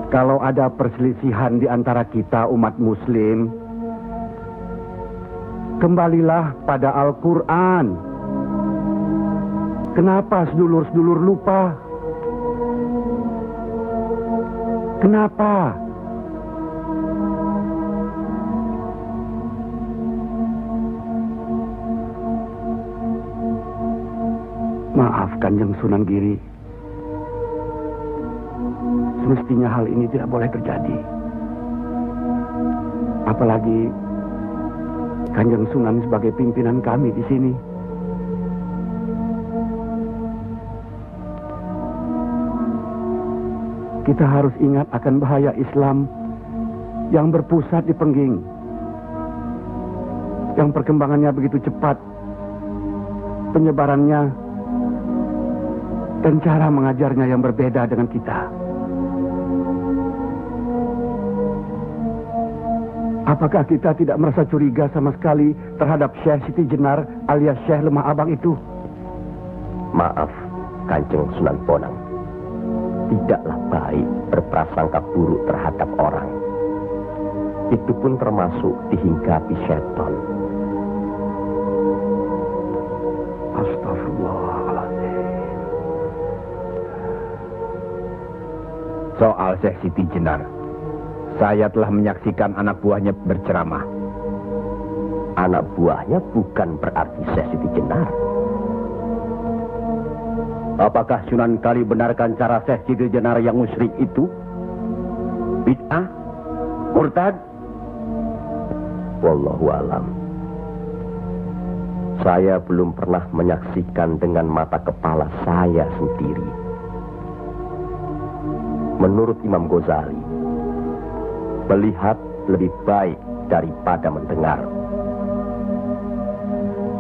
Kalau ada perselisihan di antara kita umat muslim, kembalilah pada Al-Quran. Kenapa sedulur-sedulur lupa? Kenapa? Maaf Kanjeng Sunan Giri. Semestinya hal ini tidak boleh terjadi. Apalagi Kanjeng Sunan sebagai pimpinan kami di sini. Kita harus ingat akan bahaya Islam yang berpusat di Pengging, yang perkembangannya begitu cepat, penyebarannya dan cara mengajarnya yang berbeda dengan kita. Apakah kita tidak merasa curiga sama sekali terhadap Syekh Siti Jenar alias Syekh Lemah Abang itu? Maaf, Kanjeng Sunan Bonang. Tidaklah baik berprasangka buruk terhadap orang. Itu pun termasuk dihinggapi setan. Astagfirullahaladzim. Soal Syekh Siti Jenar, saya telah menyaksikan anak buahnya berceramah. Anak buahnya bukan berarti Syekh Siti Jenar. Apakah Sunan Kali benarkan cara Syekh Siti Jenar yang musyrik itu? Bid'ah? Murtad? Wallahu alam. Saya belum pernah menyaksikan dengan mata kepala saya sendiri. Menurut Imam Ghazali, melihat lebih baik daripada mendengar.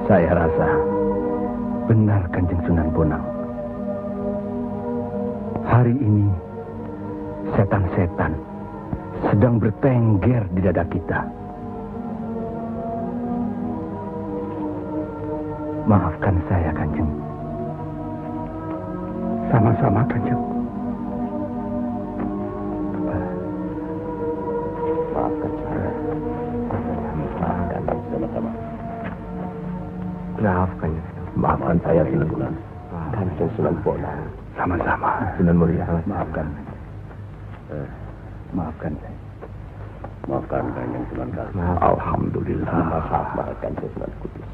Saya rasa benar Kanjeng Sunan Bonang. Hari ini setan-setan sedang bertengger di dada kita. Maafkan saya, Kanjeng. Sama-sama, Kanjeng. Maafkan saya. Maafkan sama-sama. Maafkan saya, Sunan. Kanjeng Sunan Bonang. Sama-sama. Sunan Muria. Maafkan. Maafkan saya. Maafkan Kanjeng Sunan Kudus. Alhamdulillah. Maafkan Kanjeng Sunan Kudus.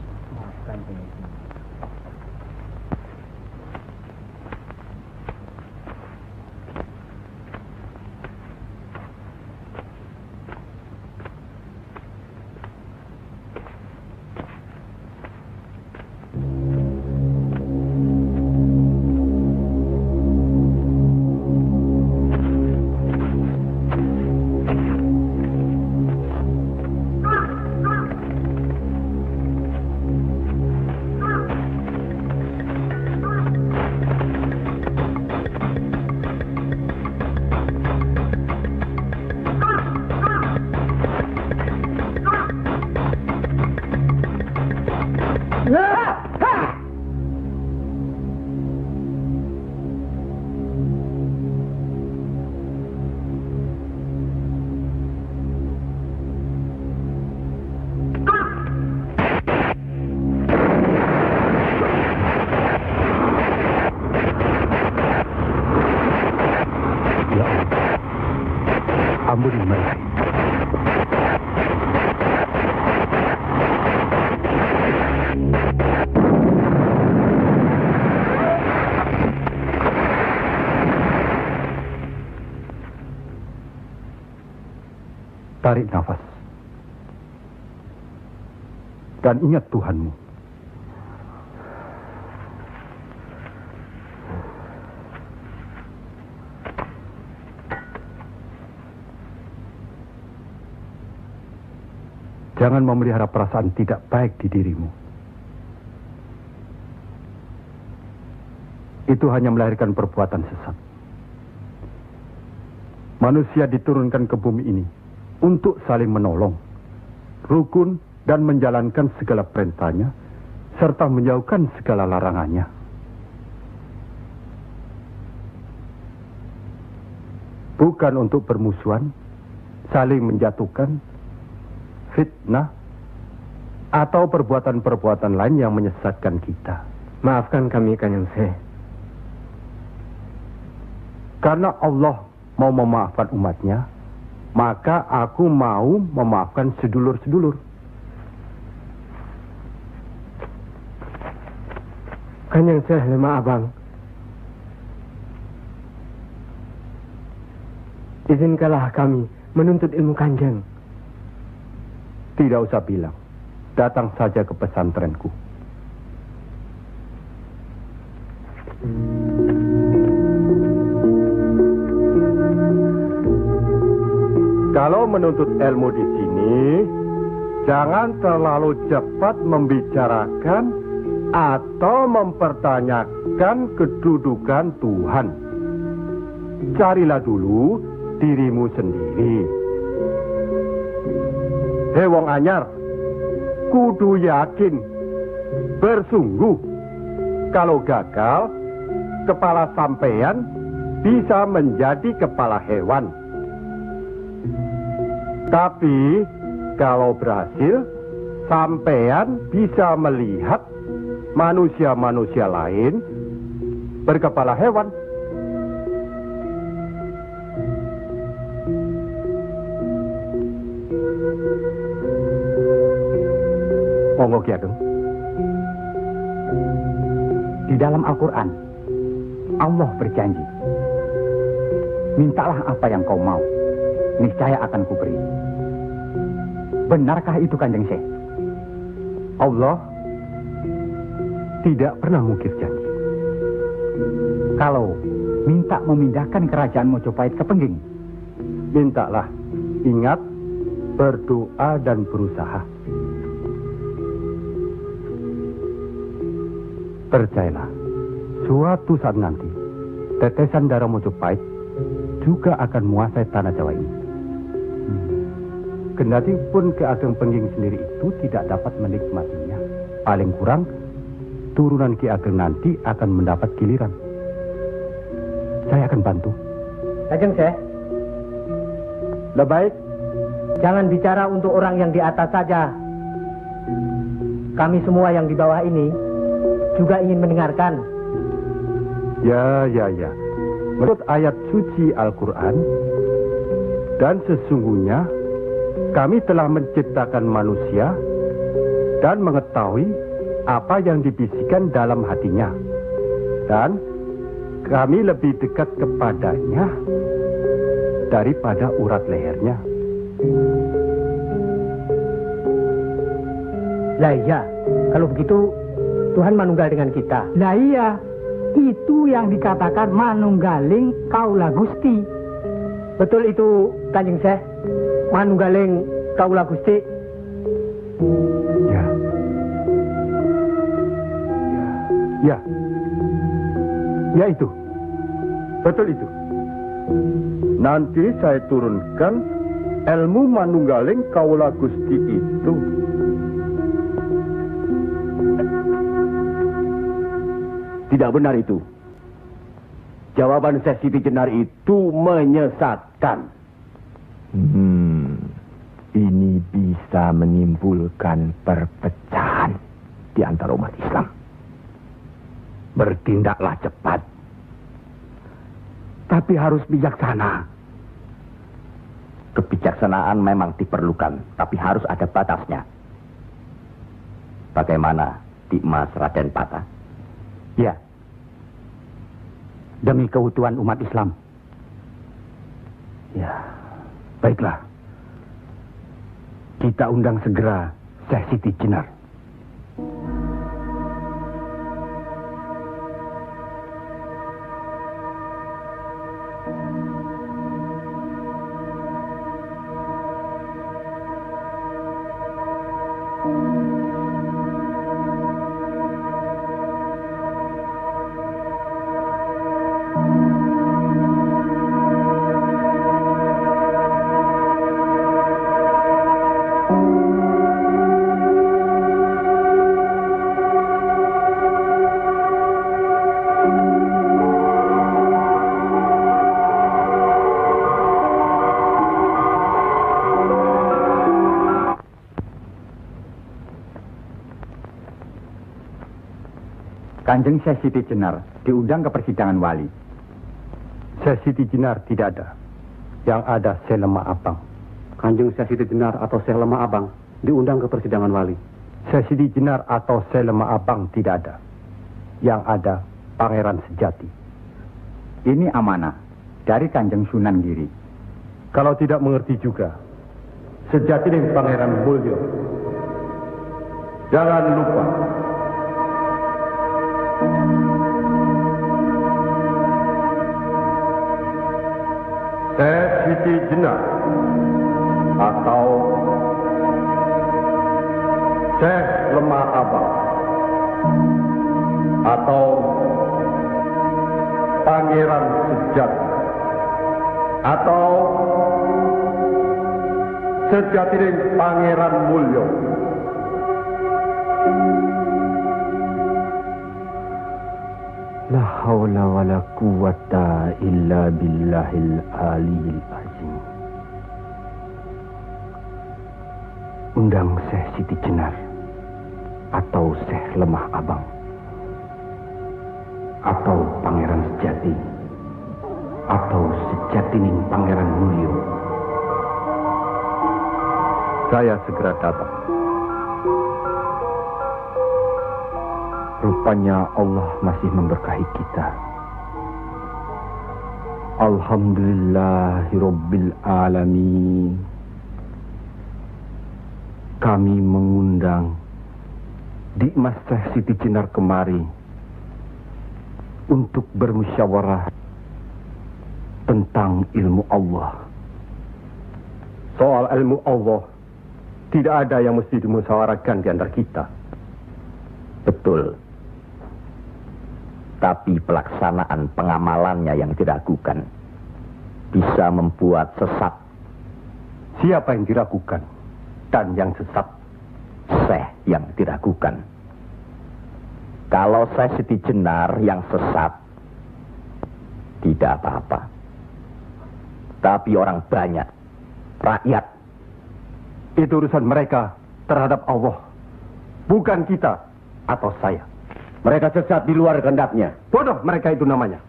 Ampuni mereka. Tarik nafas. Dan ingat Tuhanmu. Jangan memelihara perasaan tidak baik di dirimu. Itu hanya melahirkan perbuatan sesat. Manusia diturunkan ke bumi ini untuk saling menolong, rukun, dan menjalankan segala perintahnya, serta menjauhkan segala larangannya. Bukan untuk bermusuhan, saling menjatuhkan, fitnah, atau perbuatan-perbuatan lain yang menyesatkan kita. Maafkan kami, Kanjeng Syekh. Karena Allah mau memaafkan umatnya, maka aku mau memaafkan sedulur-sedulur. Kanjeng Syekh lemah abang. Izinkanlah kami menuntut ilmu Kanjeng. Tidak usah bilang. Datang saja ke pesantrenku. Kalau menuntut ilmu di sini, jangan terlalu cepat membicarakan atau mempertanyakan kedudukan Tuhan. Carilah dulu dirimu sendiri. Hei wong anyar, kudu yakin, bersungguh. Kalau gagal, kepala sampean bisa menjadi kepala hewan. Tapi kalau berhasil, sampean bisa melihat manusia-manusia lain berkepala hewan. Monggo Ki Ageng. Di dalam Al-Quran, Allah berjanji, mintalah apa yang kau mau, niscaya akan kuberi. Benarkah itu, Kanjeng Syekh? Allah tidak pernah mungkir janji. Kalau minta memindahkan kerajaan Mojopahit ke Pengging, Mintalah, ingat, berdoa dan berusaha. Percayalah, suatu saat nanti, tetesan darah Mojopahit juga akan menguasai tanah Jawa ini. Kendati pun Ki Ageng Pengging sendiri itu tidak dapat menikmatinya, paling kurang turunan Ki Ageng nanti akan mendapat giliran. Saya akan bantu. Kanjeng Syekh, Baik, jangan bicara untuk orang yang di atas saja. Kami semua yang di bawah ini juga ingin mendengarkan. ya. Menurut ayat suci Al-Quran, dan sesungguhnya kami telah menciptakan manusia dan mengetahui apa yang dibisikkan dalam hatinya. Dan kami lebih dekat kepadanya daripada urat lehernya. Lah iya, kalau begitu Tuhan manunggal dengan kita. Lah iya, itu yang dikatakan manunggaling kaula Gusti. Betul itu, Kanjeng Syekh. Manunggaling kaula Gusti. Ya itu. Betul itu. Nanti saya turunkan ilmu manunggaling kaula Gusti itu. Tidak benar itu. Jawaban Syekh Siti Jenar itu menyesatkan. Ini bisa menimbulkan perpecahan di antara umat Islam. Bertindaklah cepat. Tapi harus bijaksana. Kebijaksanaan memang diperlukan, tapi harus ada batasnya. Bagaimana, Dimas Raden Patah? ya, demi keutuhan umat Islam. Ya, baiklah. Kita undang segera Syekh Siti Jenar. Kanjeng Syekh Siti Jenar diundang ke persidangan wali. Syekh Siti Jenar tidak ada. Yang ada Syekh Lemah Abang. Kanjeng Syekh Siti Jenar atau Syekh Lemah Abang diundang ke persidangan wali. Syekh Siti Jenar atau Syekh Lemah Abang tidak ada. Yang ada Pangeran Sejati. Ini amanah dari Kanjeng Sunan Giri. Kalau tidak mengerti juga, Sejati dan Pangeran Mulyo. Jangan lupa. Syekh Siti Jenar atau Syekh Lemah Abang atau Pangeran Sejati atau Sejati dan Pangeran Mulyo. La haula wa la quwata illa billahil aliyil azim. Undang Syekh Siti Jenar atau Syekh Lemah Abang atau Pangeran Sejati atau Sejatining Pangeran Mulyo. Saya segera datang. Rupanya Allah masih memberkahi kita. Alhamdulillahirabbil alamin. Kami mengundang di Mas Syekh Siti Jenar kemari untuk bermusyawarah tentang ilmu Allah. Soal ilmu Allah, tidak ada yang mesti dimusyawarahkan di antara kita. Betul. Tapi pelaksanaan pengamalannya yang diragukan bisa membuat sesat. Siapa yang diragukan dan yang sesat? Syekh yang diragukan. Kalau Syekh Siti Jenar yang sesat, tidak apa-apa. Tapi orang banyak, rakyat, itu urusan mereka terhadap Allah, bukan kita atau saya. Mereka sesat di luar kehendaknya. Bodoh mereka itu namanya.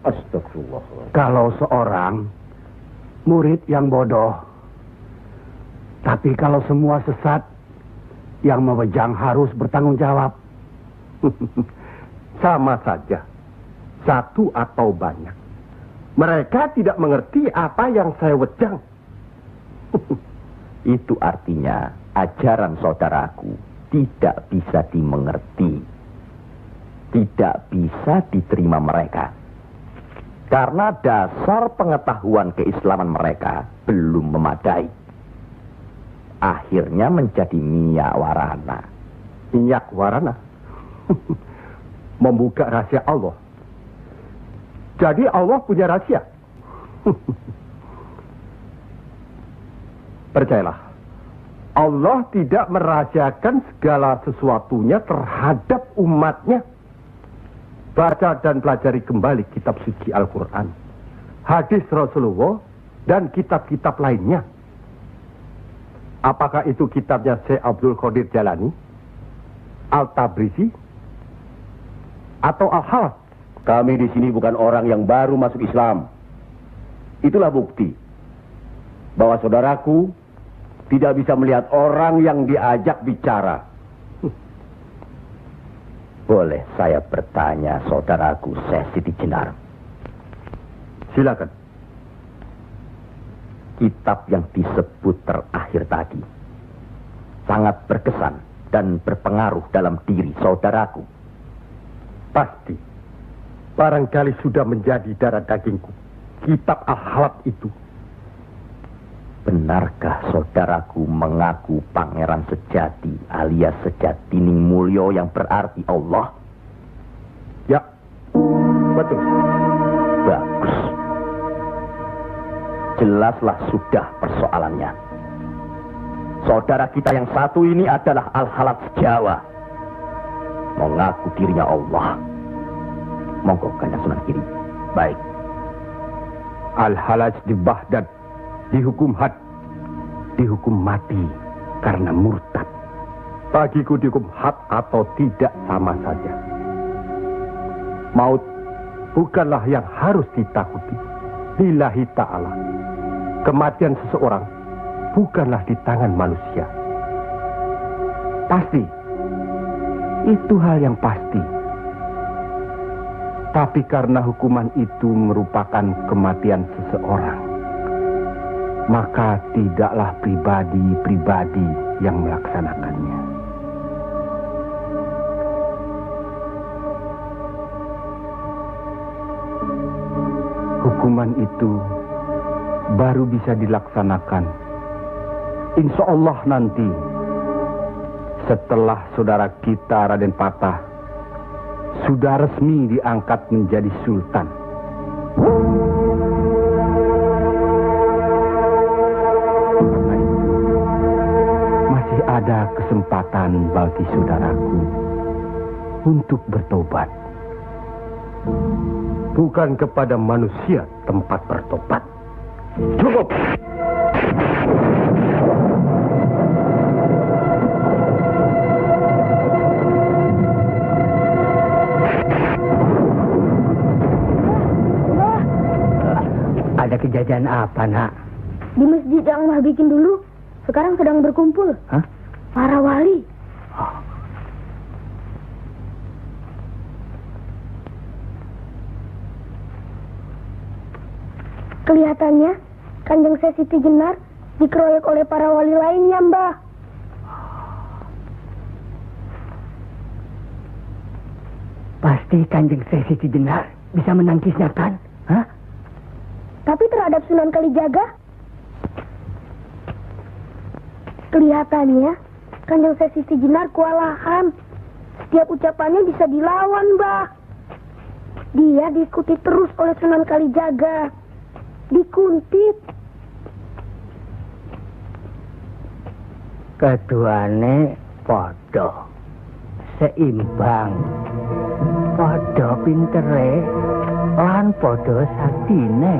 Astagfirullah. Kalau seorang murid yang bodoh, tapi kalau semua sesat, yang memegang harus bertanggung jawab. Sama saja, satu atau banyak. Mereka tidak mengerti apa yang saya wejang. Itu artinya ajaran saudaraku tidak bisa dimengerti. Tidak bisa diterima mereka. Karena dasar pengetahuan keislaman mereka belum memadai. Akhirnya menjadi minyak warana. Minyak warana? Membuka rahasia Allah. Jadi Allah punya rahasia. Percayalah, Allah tidak merahasiakan segala sesuatunya terhadap umatnya. Baca dan pelajari kembali kitab suci Al-Quran, hadis Rasulullah, dan kitab-kitab lainnya. Apakah itu kitabnya Syekh Abdul Qadir Jalani, Al-Tabrisi, atau Al-Halaf? Kami di sini bukan orang yang baru masuk Islam. Itulah bukti bahwa saudaraku tidak bisa melihat orang yang diajak bicara. Boleh saya bertanya, saudaraku Syekh Siti Jenar? Silakan. Kitab yang disebut terakhir tadi sangat berkesan dan berpengaruh dalam diri saudaraku. Pasti. Barangkali sudah menjadi darah dagingku. Kitab Al-Halaf itu. Benarkah saudaraku mengaku pangeran sejati alias Sejatining Mulyo yang berarti Allah? Ya, betul. Bagus. Jelaslah sudah persoalannya. Saudara kita yang satu ini adalah Al-Halaf Jawa. Mengaku dirinya Allah. Monggo Kanjeng Sunan Giri. Baik. Al-Halaj di Baghdad dihukum had, dihukum mati karena murtad. Bagiku dihukum had atau tidak sama saja. Maut bukanlah yang harus ditakuti. Lillahi ta'ala. Kematian seseorang bukanlah di tangan manusia. Pasti. Itu hal yang pasti. Tapi karena hukuman itu merupakan kematian seseorang, maka tidaklah pribadi-pribadi yang melaksanakannya. Hukuman itu baru bisa dilaksanakan, insya Allah nanti, setelah saudara kita Raden Patah sudah resmi diangkat menjadi sultan. Karena itu, masih ada kesempatan bagi saudaraku untuk bertobat. Bukan kepada manusia tempat bertobat. Cukup! Ada kejadian apa, Nak? Di masjid yang Mah bikin dulu, sekarang sedang berkumpul. Hah? Para wali. Kelihatannya, Kanjeng Syekh Siti Jenar dikeroyok oleh para wali lainnya, Mbah. Pasti Kanjeng Sesi Jenar bisa menangkisnya kan? Hah? Tapi terhadap Sunan Kalijaga, kelihatannya Kanjeng Sesi Jenar kewalahan. Setiap ucapannya bisa dilawan, Mbah. Dia diikuti terus oleh Sunan Kalijaga. Dikuntit. Keduane podo seimbang, podo pintere lan podo saktine.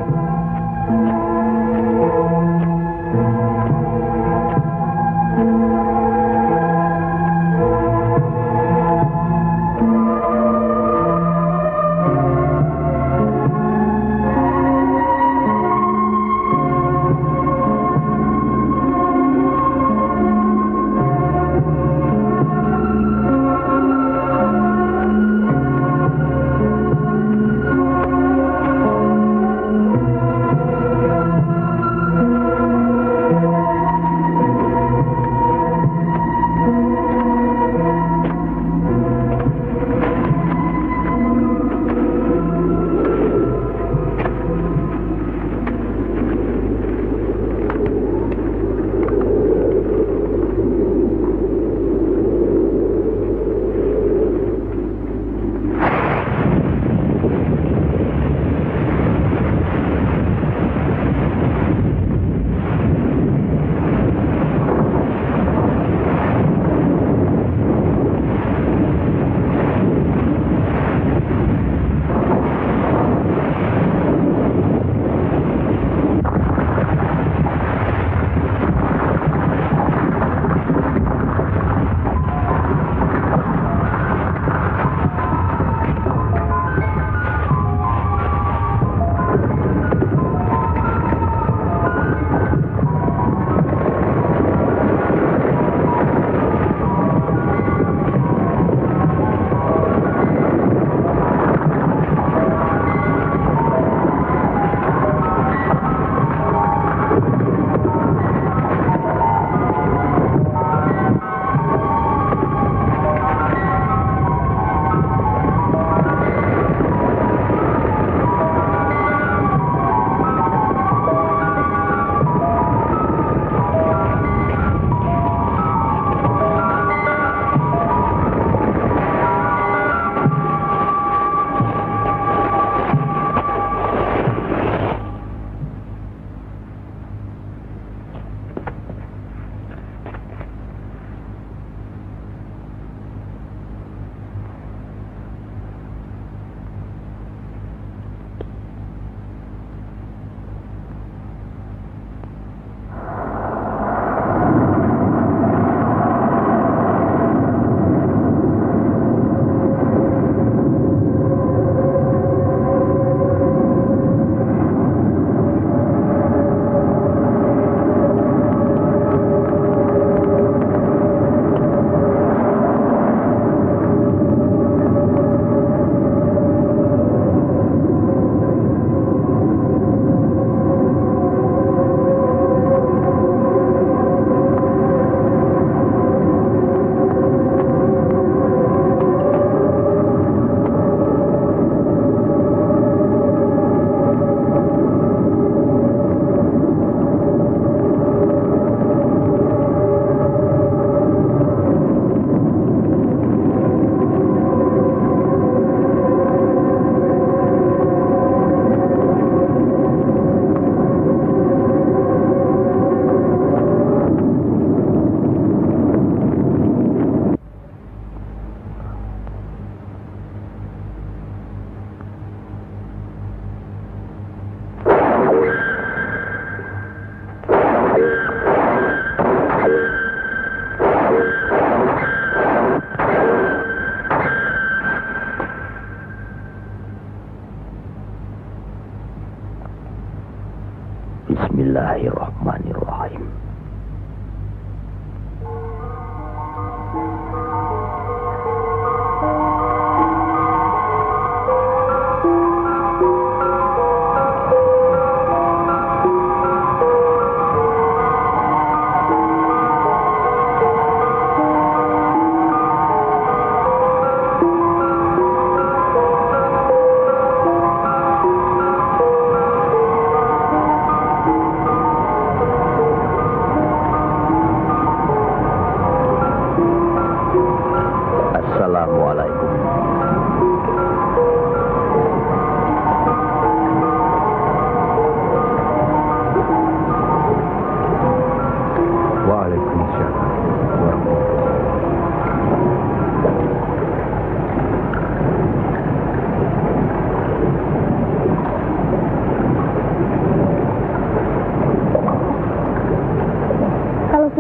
Bismillahirrahmanirrahim.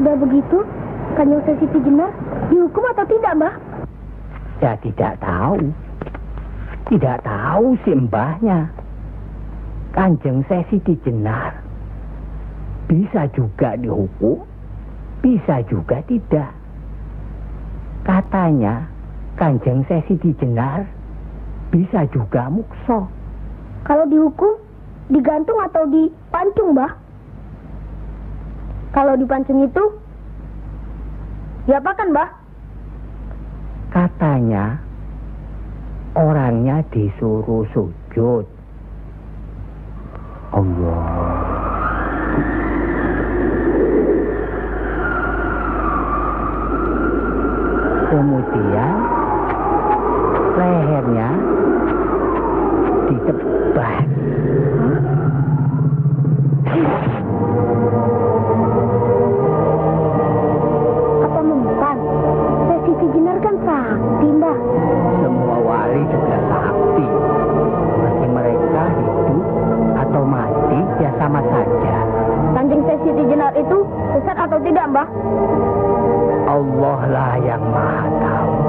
sudah begitu, Kanjeng Siti Jenar dihukum atau tidak, Mbah? Ya tidak tahu. Tidak tahu si mbahnya. Kanjeng Siti Jenar bisa juga dihukum, bisa juga tidak. Katanya Kanjeng Siti Jenar bisa juga mukso. Kalau dihukum, digantung atau dipancung, Mbah? Kalau dipancung itu, diapakan, Mbah? Katanya orangnya disuruh sujud. Allah. Kemudian lehernya ditebas. Apa mempan? Siti Jenar kan sakti, Mbah. Semua wali juga sakti. Bagi mereka hidup atau mati ya sama saja. Kanjeng Siti Jenar itu sesat atau tidak, Mbah? Allah lah yang maha tahu.